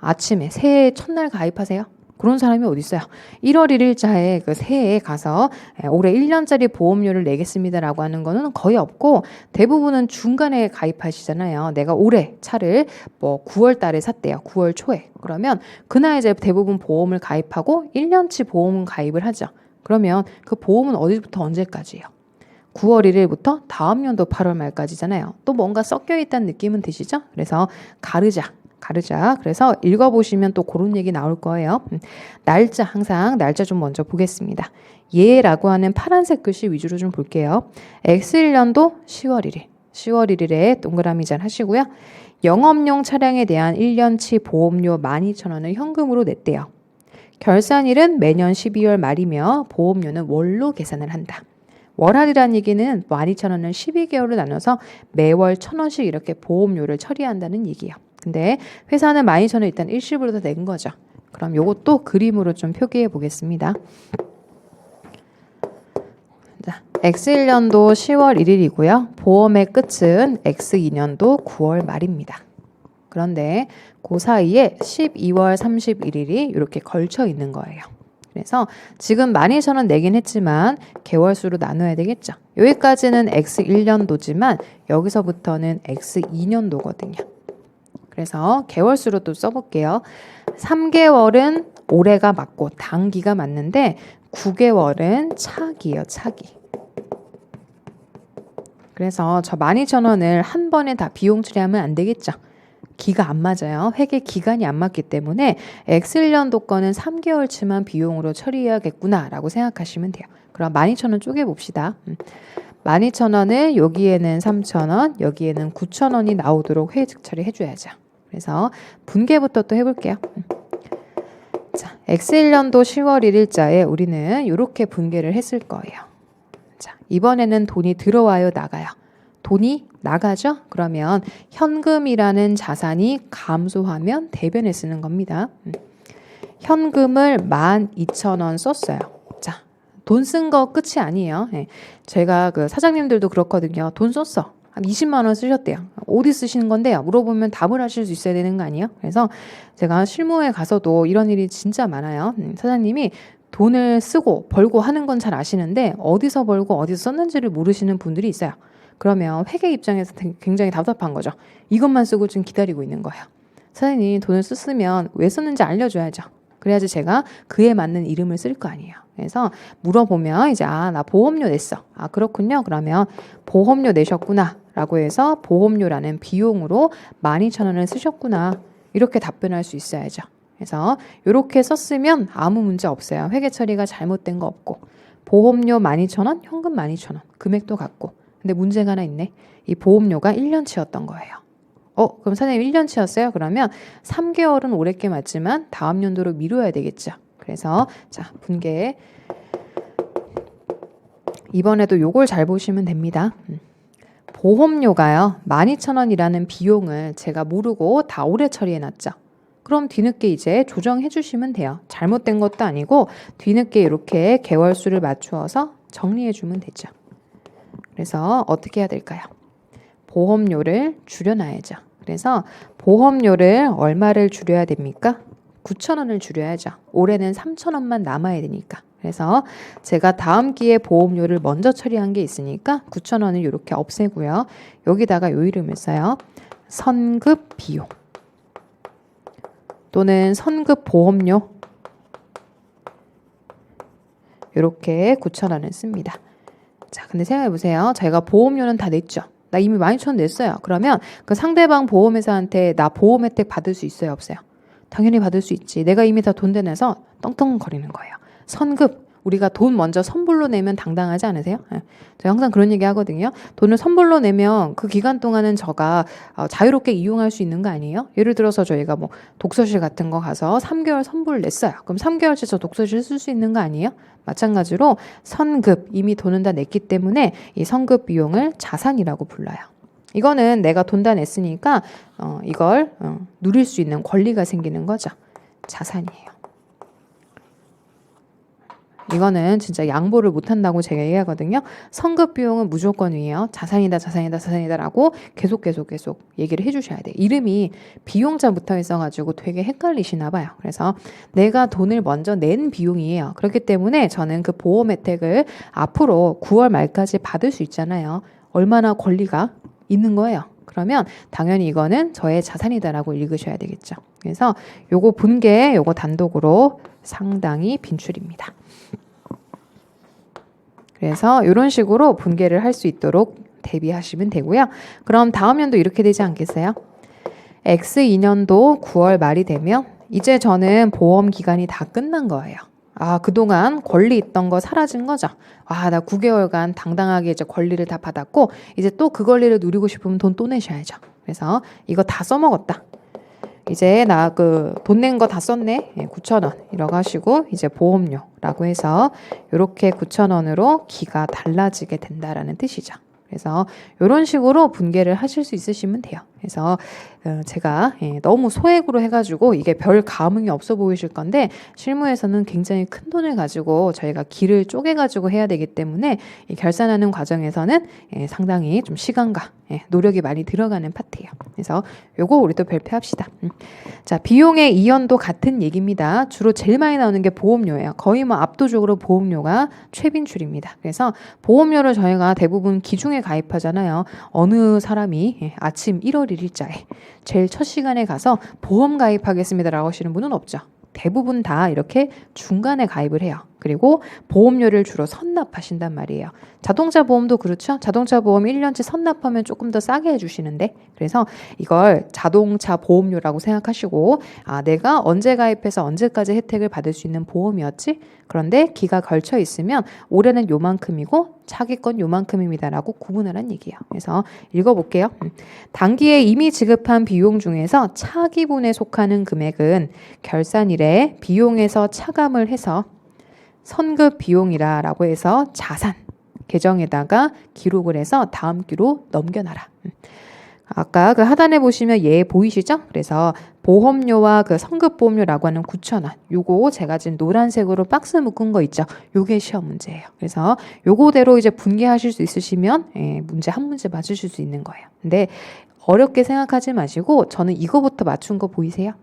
[SPEAKER 1] 아침에 새해 첫날 가입하세요? 그런 사람이 어디 있어요? 1월 1일자에 그 새해에 가서 올해 1년짜리 보험료를 내겠습니다라고 하는 거는 거의 없고 대부분은 중간에 가입하시잖아요. 내가 올해 차를 뭐 9월 달에 샀대요. 9월 초에. 그러면 그날 이제 대부분 보험을 가입하고 1년치 보험 가입을 하죠. 그러면 그 보험은 어디부터 언제까지예요? 9월 1일부터 다음 연도 8월 말까지잖아요. 또 뭔가 섞여 있다는 느낌은 드시죠? 그래서 가르자. 그래서 읽어보시면 또 그런 얘기 나올 거예요. 날짜, 항상 날짜 좀 먼저 보겠습니다. 예라고 하는 파란색 글씨 위주로 좀 볼게요. X1년도 10월 1일. 10월 1일에 동그라미 잘 하시고요. 영업용 차량에 대한 1년치 보험료 12,000원을 현금으로 냈대요. 결산일은 매년 12월 말이며 보험료는 월로 계산을 한다. 월할이라는 얘기는 12,000원을 12개월로 나눠서 매월 1,000원씩 이렇게 보험료를 처리한다는 얘기예요. 근데 회사는 12,000원 일단 일시불로 낸 거죠. 그럼 요것도 그림으로 좀 표기해 보겠습니다. 자, X1년도 10월 1일이고요. 보험의 끝은 X2년도 9월 말입니다. 그런데 그 사이에 12월 31일이 이렇게 걸쳐 있는 거예요. 그래서 지금 12,000원 내긴 했지만 개월수로 나눠야 되겠죠. 여기까지는 X1년도지만 여기서부터는 X2년도거든요. 그래서 개월수로 또 써볼게요. 3개월은 올해가 맞고 단기가 맞는데 9개월은 차기예요. 차기. 그래서 저 12,000원을 한 번에 다 비용 처리하면 안 되겠죠. 기가 안 맞아요. 회계 기간이 안 맞기 때문에 X1년도 거는 3개월치만 비용으로 처리해야겠구나라고 생각하시면 돼요. 그럼 12,000원 쪼개봅시다. 12,000원을 여기에는 3,000원, 여기에는 9,000원이 나오도록 회계 처리해줘야죠. 그래서 분계부터 또 해볼게요. 자, X1년도 10월 1일자에 우리는 이렇게 분계를 했을 거예요. 자, 이번에는 돈이 들어와요, 나가요? 돈이 나가죠? 그러면 현금이라는 자산이 감소하면 대변에 쓰는 겁니다. 현금을 12,000원 썼어요. 자, 돈 쓴 거 끝이 아니에요. 제가 그 사장님들도 그렇거든요. 돈 썼어. 한 20만 원 쓰셨대요. 어디 쓰시는 건데요? 물어보면 답을 하실 수 있어야 되는 거 아니에요? 그래서 제가 실무에 가서도 이런 일이 진짜 많아요. 사장님이 돈을 쓰고 벌고 하는 건 잘 아시는데 어디서 벌고 어디서 썼는지를 모르시는 분들이 있어요. 그러면 회계 입장에서 굉장히 답답한 거죠. 이것만 쓰고 좀 기다리고 있는 거예요. 사장님 돈을 썼으면 왜 썼는지 알려줘야죠. 그래야지 제가 그에 맞는 이름을 쓸 거 아니에요. 그래서 물어보면 이제 나 보험료 냈어. 그렇군요. 그러면 보험료 내셨구나 라고 해서 보험료라는 비용으로 12,000원을 쓰셨구나 이렇게 답변할 수 있어야죠. 그래서 이렇게 썼으면 아무 문제 없어요. 회계 처리가 잘못된 거 없고 보험료 12,000원, 현금 12,000원 금액도 같고 근데 문제가 하나 있네. 이 보험료가 1년치였던 거예요. 그럼 사장님 1년치였어요? 그러면 3개월은 올해 게 맞지만 다음 연도로 미뤄야 되겠죠. 그래서 자 분계 이번에도 요걸 잘 보시면 됩니다. 보험료가요 12,000원이라는 비용을 제가 모르고 다 올해 처리해놨죠. 그럼 뒤늦게 이제 조정해 주시면 돼요. 잘못된 것도 아니고 뒤늦게 이렇게 개월수를 맞추어서 정리해 주면 되죠. 그래서 어떻게 해야 될까요? 보험료를 줄여놔야죠. 그래서 보험료를 얼마를 줄여야 됩니까? 9,000원을 줄여야죠. 올해는 3,000원만 남아야 되니까. 그래서 제가 다음 기에 보험료를 먼저 처리한 게 있으니까 9,000원을 이렇게 없애고요. 여기다가 요 이름을 써요. 선급 비용 또는 선급 보험료 이렇게 9,000원을 씁니다. 자, 근데 생각해보세요. 저희가 보험료는 다 냈죠. 나 이미 12,000원 냈어요. 그러면 그 상대방 보험회사한테 나 보험 혜택 받을 수 있어요, 없어요? 당연히 받을 수 있지. 내가 이미 다 돈 대내서 떵떵거리는 거예요. 선급. 우리가 돈 먼저 선불로 내면 당당하지 않으세요? 예. 제가 항상 그런 얘기 하거든요. 돈을 선불로 내면 그 기간 동안은 저가 자유롭게 이용할 수 있는 거 아니에요? 예를 들어서 저희가 뭐 독서실 같은 거 가서 3개월 선불 냈어요. 그럼 3개월치 저 독서실 쓸 수 있는 거 아니에요? 마찬가지로 선급, 이미 돈은 다 냈기 때문에 이 선급 비용을 자산이라고 불러요. 이거는 내가 돈 다 냈으니까 이걸 누릴 수 있는 권리가 생기는 거죠. 자산이에요. 이거는 진짜 양보를 못한다고 제가 얘기하거든요. 선급 비용은 무조건 위에요. 자산이다, 자산이다, 자산이다라고 계속 얘기를 해주셔야 돼요. 이름이 비용자 붙어 있어가지고 되게 헷갈리시나 봐요. 그래서 내가 돈을 먼저 낸 비용이에요. 그렇기 때문에 저는 그 보험 혜택을 앞으로 9월 말까지 받을 수 있잖아요. 얼마나 권리가 있는 거예요. 그러면 당연히 이거는 저의 자산이다라고 읽으셔야 되겠죠. 그래서 요거 분계, 요거 단독으로 상당히 빈출입니다. 그래서 이런 식으로 분계를 할 수 있도록 대비하시면 되고요. 그럼 다음 연도 이렇게 되지 않겠어요? X2년도 9월 말이 되면 이제 저는 보험 기간이 다 끝난 거예요. 아, 그동안 권리 있던 거 사라진 거죠. 아, 나 9개월간 당당하게 이제 권리를 다 받았고 이제 또 그 권리를 누리고 싶으면 돈 또 내셔야죠. 그래서 이거 다 써먹었다. 이제 나 그 돈 낸 거 다 썼네. 9,000원 이라고 하시고 이제 보험료라고 해서 이렇게 9,000원으로 기가 달라지게 된다라는 뜻이죠. 그래서 이런 식으로 분계를 하실 수 있으시면 돼요. 그래서 제가 너무 소액으로 해가지고 이게 별 감흥이 없어 보이실 건데 실무에서는 굉장히 큰 돈을 가지고 저희가 길을 쪼개가지고 해야 되기 때문에 이 결산하는 과정에서는 상당히 좀 시간과 노력이 많이 들어가는 파트예요. 그래서 요거 우리도 별표합시다. 자, 비용의 이연도 같은 얘기입니다. 주로 제일 많이 나오는 게 보험료예요. 거의 뭐 압도적으로 보험료가 최빈출입니다. 그래서 보험료를 저희가 대부분 기중에 가입하잖아요. 어느 사람이 아침 1월 1일자에 제일 첫 시간에 가서 보험 가입하겠습니다라고 하시는 분은 없죠. 대부분 다 이렇게 중간에 가입을 해요. 그리고 보험료를 주로 선납하신단 말이에요. 자동차 보험도 그렇죠. 자동차 보험 1년치 선납하면 조금 더 싸게 해주시는데 그래서 이걸 자동차 보험료라고 생각하시고 아, 내가 언제 가입해서 언제까지 혜택을 받을 수 있는 보험이었지? 그런데 기가 걸쳐 있으면 올해는 요만큼이고 차기건 요만큼입니다라고 구분을 한 얘기예요. 그래서 읽어볼게요. 단기에 이미 지급한 비용 중에서 차기분에 속하는 금액은 결산일에 비용에서 차감을 해서 선급 비용이라고 해서 자산 계정에다가 기록을 해서 다음 기로 넘겨놔라. 아까 그 하단에 보시면 얘 보이시죠? 그래서 보험료와 그 선급보험료라고 하는 9,000원 요거 제가 지금 노란색으로 박스 묶은 거 있죠? 요게 시험 문제예요. 그래서 요거대로 이제 분개하실 수 있으시면 문제 한 문제 맞으실 수 있는 거예요. 근데 어렵게 생각하지 마시고 저는 이거부터 맞춘 거 보이세요?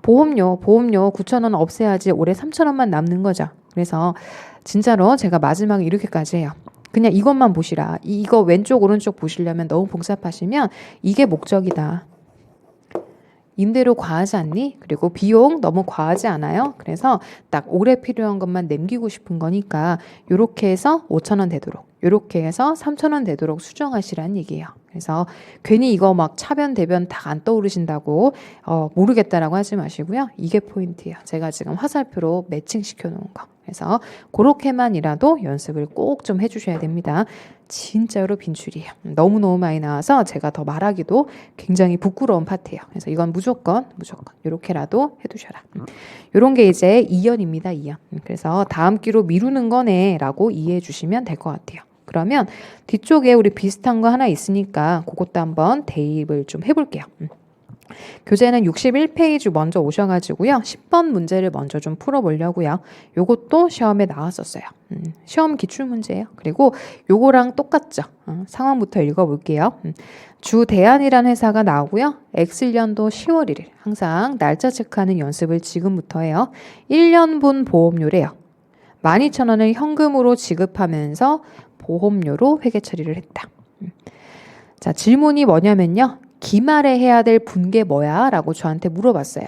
[SPEAKER 1] 보험료 9,000원 없애야지 올해 3,000원만 남는 거죠. 그래서 진짜로 제가 마지막에 이렇게까지 해요. 그냥 이것만 보시라. 이거 왼쪽 오른쪽 보시려면 너무 복잡하시면 이게 목적이다. 임대료 과하지 않니? 그리고 비용 너무 과하지 않아요? 그래서 딱 올해 필요한 것만 남기고 싶은 거니까 이렇게 해서 5,000원 되도록 이렇게 해서 3,000원 되도록 수정하시라는 얘기예요. 그래서 괜히 이거 막 차변 대변 다 안 떠오르신다고 모르겠다라고 하지 마시고요. 이게 포인트예요. 제가 지금 화살표로 매칭시켜 놓은 거. 그래서 그렇게만이라도 연습을 꼭 좀 해주셔야 됩니다. 진짜로 빈출이에요. 너무너무 많이 나와서 제가 더 말하기도 굉장히 부끄러운 파트예요. 그래서 이건 무조건 이렇게라도 해두셔라. 이런 게 이제 2연입니다. 2연. 그래서 다음 기로 미루는 거네 라고 이해해 주시면 될 것 같아요. 그러면 뒤쪽에 우리 비슷한 거 하나 있으니까 그것도 한번 대입을 좀 해볼게요. 교재는 61페이지 먼저 오셔가지고요. 10번 문제를 먼저 좀 풀어보려고요. 요것도 시험에 나왔었어요. 시험 기출문제예요. 그리고 요거랑 똑같죠. 상황부터 읽어볼게요. 주대한이라는 회사가 나오고요. X년도 10월 1일 항상 날짜 체크하는 연습을 지금부터 해요. 1년분 보험료래요. 12,000원을 현금으로 지급하면서 보험료로 회계 처리를 했다. 자, 질문이 뭐냐면요. 기말에 해야 될 분계 뭐야? 라고 저한테 물어봤어요.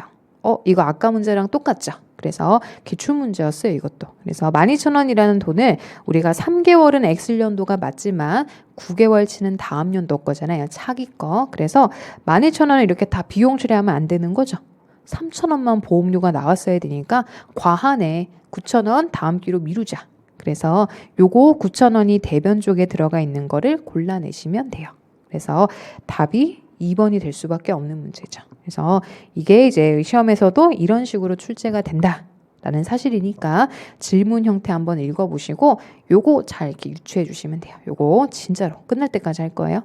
[SPEAKER 1] 이거 아까 문제랑 똑같죠? 그래서 기출문제였어요, 이것도. 그래서 12,000원이라는 돈을 우리가 3개월은 X 연도가 맞지만 9개월 치는 다음 연도 거잖아요. 차기 거. 그래서 12,000원을 이렇게 다 비용 처리하면 안 되는 거죠. 3,000원만 보험료가 나왔어야 되니까 과하네. 9,000원 다음 기로 미루자. 그래서 요거 9,000원이 대변 쪽에 들어가 있는 거를 골라내시면 돼요. 그래서 답이 2번이 될 수밖에 없는 문제죠. 그래서 이게 이제 시험에서도 이런 식으로 출제가 된다라는 사실이니까 질문 형태 한번 읽어보시고 요거 잘 이렇게 유추해 주시면 돼요. 요거 진짜로 끝날 때까지 할 거예요.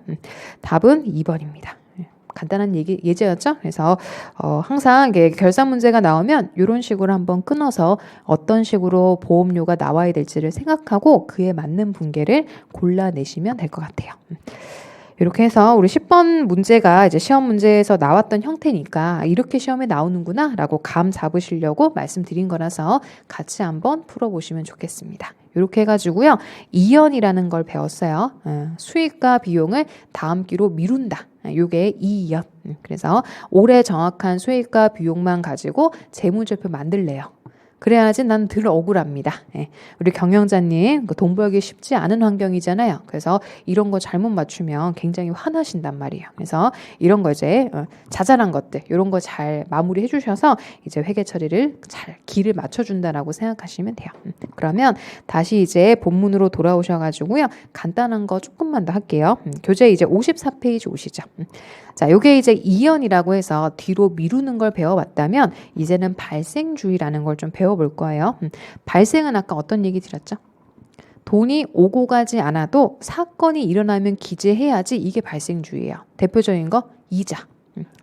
[SPEAKER 1] 답은 2번입니다. 간단한 예제였죠. 그래서 항상 이게 결산 문제가 나오면 이런 식으로 한번 끊어서 어떤 식으로 보험료가 나와야 될지를 생각하고 그에 맞는 분계를 골라내시면 될 것 같아요. 이렇게 해서 우리 10번 문제가 이제 시험 문제에서 나왔던 형태니까 이렇게 시험에 나오는구나 라고 감 잡으시려고 말씀드린 거라서 같이 한번 풀어보시면 좋겠습니다. 이렇게 해가지고요. 이연이라는 걸 배웠어요. 수익과 비용을 다음 기로 미룬다. 요게 이연. 그래서 올해 정확한 수익과 비용만 가지고 재무제표 만들래요. 그래야지 난 덜 억울합니다. 우리 경영자님 돈 벌기 쉽지 않은 환경이잖아요. 그래서 이런 거 잘못 맞추면 굉장히 화나신단 말이에요. 그래서 이런 거 이제 자잘한 것들 이런 거 잘 마무리해 주셔서 이제 회계 처리를 잘 길을 맞춰준다라고 생각하시면 돼요. 그러면 다시 이제 본문으로 돌아오셔가지고요. 간단한 거 조금만 더 할게요. 교재 이제 54페이지 오시죠. 자, 요게 이제 이연이라고 해서 뒤로 미루는 걸 배워봤다면 이제는 발생주의라는 걸 좀 배워볼 거예요. 발생은 아까 어떤 얘기 드렸죠? 돈이 오고 가지 않아도 사건이 일어나면 기재해야지 이게 발생주의예요. 대표적인 거 이자.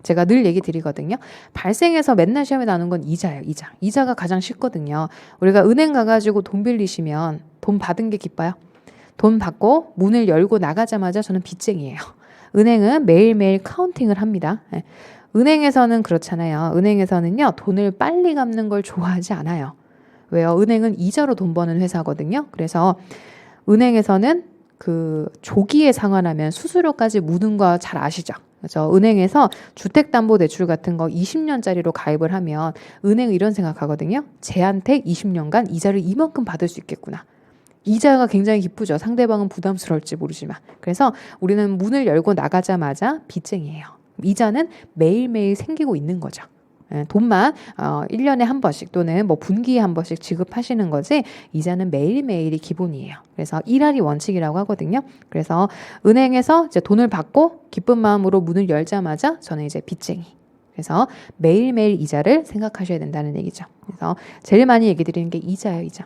[SPEAKER 1] 제가 늘 얘기 드리거든요. 발생해서 맨날 시험에 나오는 건 이자예요. 이자. 이자가 가장 쉽거든요. 우리가 은행 가가지고 돈 빌리시면 돈 받은 게 기뻐요. 돈 받고 문을 열고 나가자마자 저는 빚쟁이에요. 은행은 매일매일 카운팅을 합니다. 은행에서는 그렇잖아요. 은행에서는요, 돈을 빨리 갚는 걸 좋아하지 않아요. 왜요? 은행은 이자로 돈 버는 회사거든요. 그래서 은행에서는 그 조기에 상환하면 수수료까지 묻는 거 잘 아시죠? 그래서 은행에서 주택담보대출 같은 거 20년짜리로 가입을 하면 은행은 이런 생각하거든요. 쟤한테 20년간 이자를 이만큼 받을 수 있겠구나. 이자가 굉장히 기쁘죠. 상대방은 부담스러울지 모르지만. 그래서 우리는 문을 열고 나가자마자 빚쟁이에요. 이자는 매일매일 생기고 있는 거죠. 돈만 1년에 한 번씩 또는 뭐 분기에 한 번씩 지급하시는 거지 이자는 매일매일이 기본이에요. 그래서 일할이 원칙이라고 하거든요. 그래서 은행에서 이제 돈을 받고 기쁜 마음으로 문을 열자마자 저는 이제 빚쟁이. 그래서 매일매일 이자를 생각하셔야 된다는 얘기죠. 그래서 제일 많이 얘기 드리는 게 이자예요, 이자.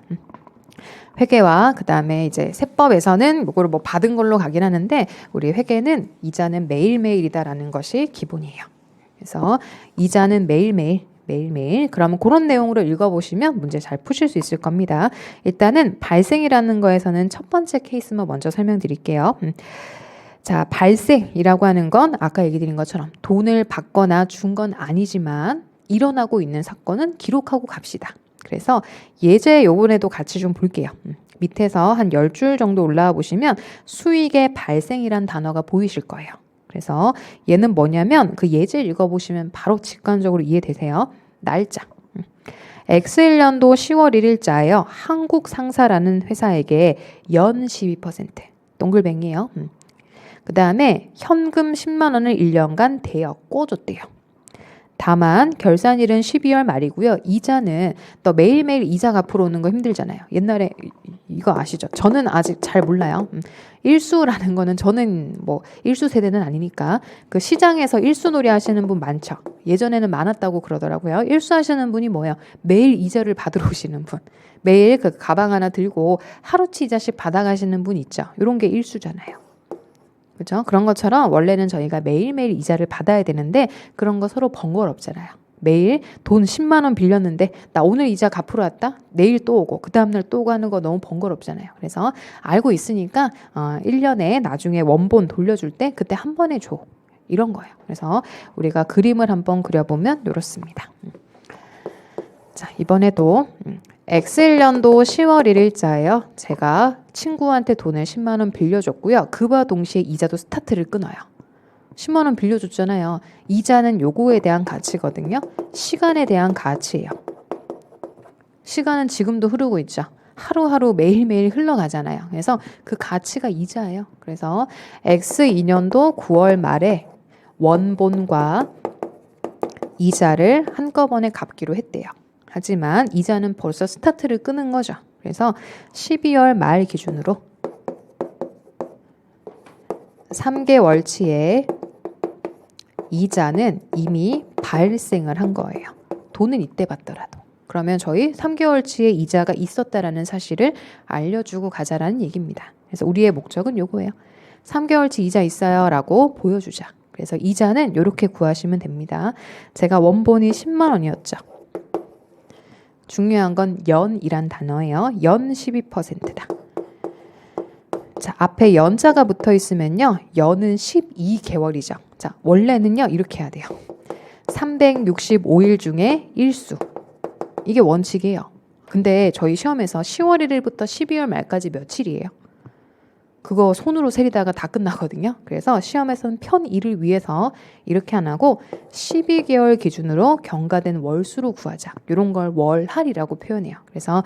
[SPEAKER 1] 회계와 그 다음에 이제 세법에서는 이거를 뭐 받은 걸로 가긴 하는데 우리 회계는 이자는 매일매일이다라는 것이 기본이에요. 그래서 이자는 매일매일 그러면 그런 내용으로 읽어보시면 문제 잘 푸실 수 있을 겁니다. 일단은 발생이라는 거에서는 첫 번째 케이스만 먼저 설명드릴게요. 자, 발생이라고 하는 건 아까 얘기 드린 것처럼 돈을 받거나 준 건 아니지만 일어나고 있는 사건은 기록하고 갑시다. 그래서 예제 요번에도 같이 좀 볼게요. 밑에서 한 10줄 정도 올라와 보시면 수익의 발생이란 단어가 보이실 거예요. 그래서 얘는 뭐냐면 그 예제 읽어보시면 바로 직관적으로 이해되세요. 날짜. X1년도 10월 1일자예요. 한국상사라는 회사에게 연 12% 동글뱅이에요. 그 다음에 현금 10만 원을 1년간 대여 꿔줬대요. 다만 결산일은 12월 말이고요. 이자는 또 매일매일 이자가 앞으로 오는 거 힘들잖아요. 옛날에 이거 아시죠? 저는 아직 잘 몰라요. 일수라는 거는 저는 뭐 일수 세대는 아니니까 그 시장에서 일수놀이 하시는 분 많죠. 예전에는 많았다고 그러더라고요. 일수 하시는 분이 뭐예요? 매일 이자를 받으러 오시는 분. 매일 그 가방 하나 들고 하루치 이자씩 받아가시는 분 있죠. 이런 게 일수잖아요. 그렇죠? 그런 것처럼 원래는 저희가 매일매일 이자를 받아야 되는데 그런 거 서로 번거롭잖아요. 매일 돈 10만 원 빌렸는데 나 오늘 이자 갚으러 왔다? 내일 또 오고 그 다음날 또 오고 하는 거 너무 번거롭잖아요. 그래서 알고 있으니까 1년에 나중에 원본 돌려줄 때 그때 한 번에 줘. 이런 거예요. 그래서 우리가 그림을 한번 그려보면 이렇습니다. 자, 이번에도 X1년도 10월 1일자예요. 제가 친구한테 돈을 10만 원 빌려줬고요. 그와 동시에 이자도 스타트를 끊어요. 10만 원 빌려줬잖아요. 이자는 요거에 대한 가치거든요. 시간에 대한 가치예요. 시간은 지금도 흐르고 있죠. 하루하루 매일매일 흘러가잖아요. 그래서 그 가치가 이자예요. 그래서 X2년도 9월 말에 원본과 이자를 한꺼번에 갚기로 했대요. 하지만 이자는 벌써 스타트를 끄는 거죠. 그래서 12월 말 기준으로 3개월치의 이자는 이미 발생을 한 거예요. 돈은 이때 받더라도. 그러면 저희 3개월치의 이자가 있었다라는 사실을 알려주고 가자라는 얘기입니다. 그래서 우리의 목적은 요거예요. 3개월치 이자 있어요 라고 보여주자. 그래서 이자는 이렇게 구하시면 됩니다. 제가 원본이 10만 원이었죠. 중요한 건 연이란 단어예요. 연 12%다. 자, 앞에 연자가 붙어 있으면요. 연은 12개월이죠. 자, 원래는요. 이렇게 해야 돼요. 365일 중에 일수. 이게 원칙이에요. 근데 저희 시험에서 10월 1일부터 12월 말까지 며칠이에요? 그거 손으로 세리다가 다 끝나거든요. 그래서 시험에서는 편의를 위해서 이렇게 안 하고 12개월 기준으로 경과된 월수로 구하자. 이런 걸 월할이라고 표현해요. 그래서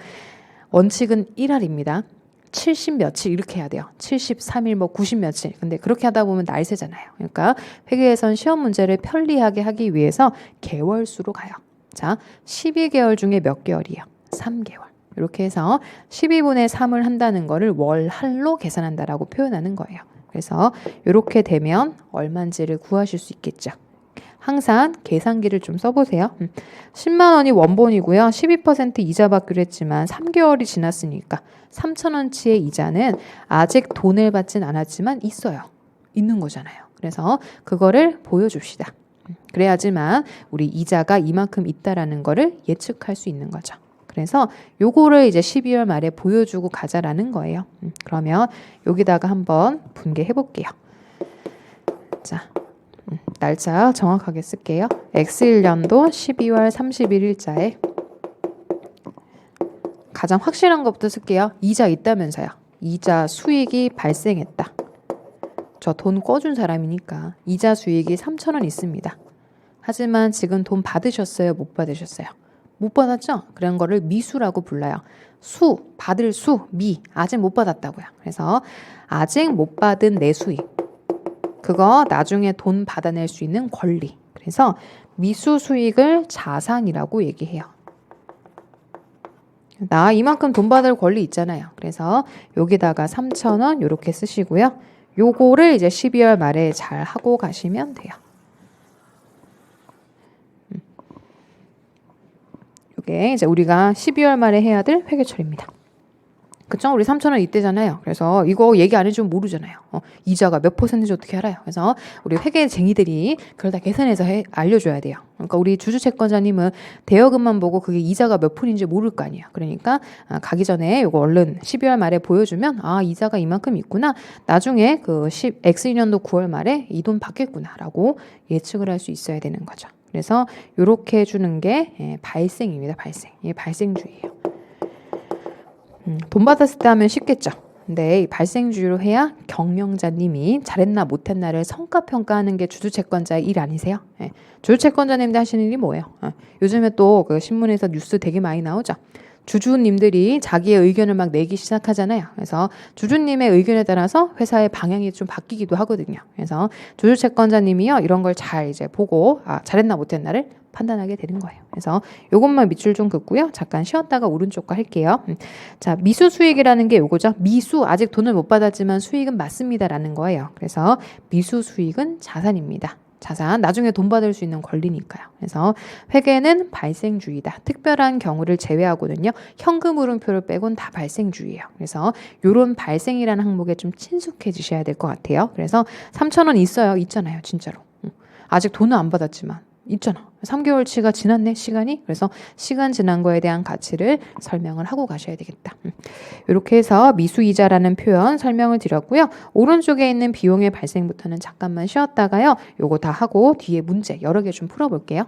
[SPEAKER 1] 원칙은 1할입니다. 70 며칠 이렇게 해야 돼요. 73일 뭐 90 며칠. 근데 그렇게 하다 보면 날 새잖아요. 그러니까 회계에선 시험 문제를 편리하게 하기 위해서 개월수로 가요. 자, 12개월 중에 몇 개월이에요? 3개월. 이렇게 해서 12분의 3을 한다는 거를 월할로 계산한다라고 표현하는 거예요. 그래서 이렇게 되면 얼마인지를 구하실 수 있겠죠. 항상 계산기를 좀 써보세요. 10만 원이 원본이고요. 12% 이자 받기로 했지만 3개월이 지났으니까 3,000원치의 이자는 아직 돈을 받진 않았지만 있어요. 있는 거잖아요. 그래서 그거를 보여줍시다. 그래야지만 우리 이자가 이만큼 있다라는 거를 예측할 수 있는 거죠. 그래서 요거를 이제 12월 말에 보여주고 가자라는 거예요. 그러면 여기다가 한번 분개해 볼게요. 자, 날짜 정확하게 쓸게요. X1년도 12월 31일자에 가장 확실한 것부터 쓸게요. 이자 있다면서요. 이자 수익이 발생했다. 저 돈 꿔준 사람이니까 이자 수익이 3,000원 있습니다. 하지만 지금 돈 받으셨어요? 못 받으셨어요? 못 받았죠? 그런 거를 미수라고 불러요. 수, 받을 수, 미, 아직 못 받았다고요. 그래서 아직 못 받은 내 수익. 그거 나중에 돈 받아낼 수 있는 권리. 그래서 미수 수익을 자산이라고 얘기해요. 나 이만큼 돈 받을 권리 있잖아요. 그래서 여기다가 3,000원 이렇게 쓰시고요. 요거를 이제 12월 말에 잘 하고 가시면 돼요. 이게 이제 우리가 12월 말에 해야 될 회계처리입니다. 그쵸? 우리 3,000원 이때잖아요. 그래서 이거 얘기 안 해주면 모르잖아요. 이자가 몇 %인지 어떻게 알아요? 그래서 우리 회계쟁이들이 그걸 다 계산해서 알려줘야 돼요. 그러니까 우리 주주채권자님은 대여금만 보고 그게 이자가 몇 %인지 모를 거 아니에요. 그러니까 가기 전에 이거 얼른 12월 말에 보여주면 이자가 이만큼 있구나. 나중에 그 X2년도 9월 말에 이 돈 받겠구나 라고 예측을 할 수 있어야 되는 거죠. 그래서 이렇게 해주는 게 발생입니다. 발생. 이게 발생주의예요. 돈 받았을 때 하면 쉽겠죠. 근데 이 발생주의로 해야 경영자님이 잘했나 못했나를 성과평가하는 게 주주채권자의 일 아니세요? 주주채권자님들 하시는 일이 뭐예요? 요즘에 또 그 신문에서 뉴스 되게 많이 나오죠. 주주님들이 자기의 의견을 막 내기 시작하잖아요. 그래서 주주님의 의견에 따라서 회사의 방향이 좀 바뀌기도 하거든요. 그래서 주주채권자님이요 이런 걸 잘 이제 보고 잘했나 못했나를 판단하게 되는 거예요. 그래서 요것만 밑줄 좀 긋고요. 잠깐 쉬었다가 오른쪽 거 할게요. 자, 미수 수익이라는 게 요거죠. 미수 아직 돈을 못 받았지만 수익은 맞습니다라는 거예요. 그래서 미수 수익은 자산입니다. 자산, 나중에 돈 받을 수 있는 권리니까요. 그래서 회계는 발생주의다. 특별한 경우를 제외하고는요. 현금 흐름표를 빼곤 다 발생주의예요. 그래서 요런 발생이라는 항목에 좀 친숙해지셔야 될 것 같아요. 그래서 3,000원 있어요. 있잖아요. 진짜로. 아직 돈은 안 받았지만 있잖아. 3개월치가 지났네, 시간이. 그래서 시간 지난 거에 대한 가치를 설명을 하고 가셔야 되겠다. 이렇게 해서 미수이자라는 표현 설명을 드렸고요. 오른쪽에 있는 비용의 발생부터는 잠깐만 쉬었다가요. 요거 다 하고 뒤에 문제 여러 개 좀 풀어볼게요.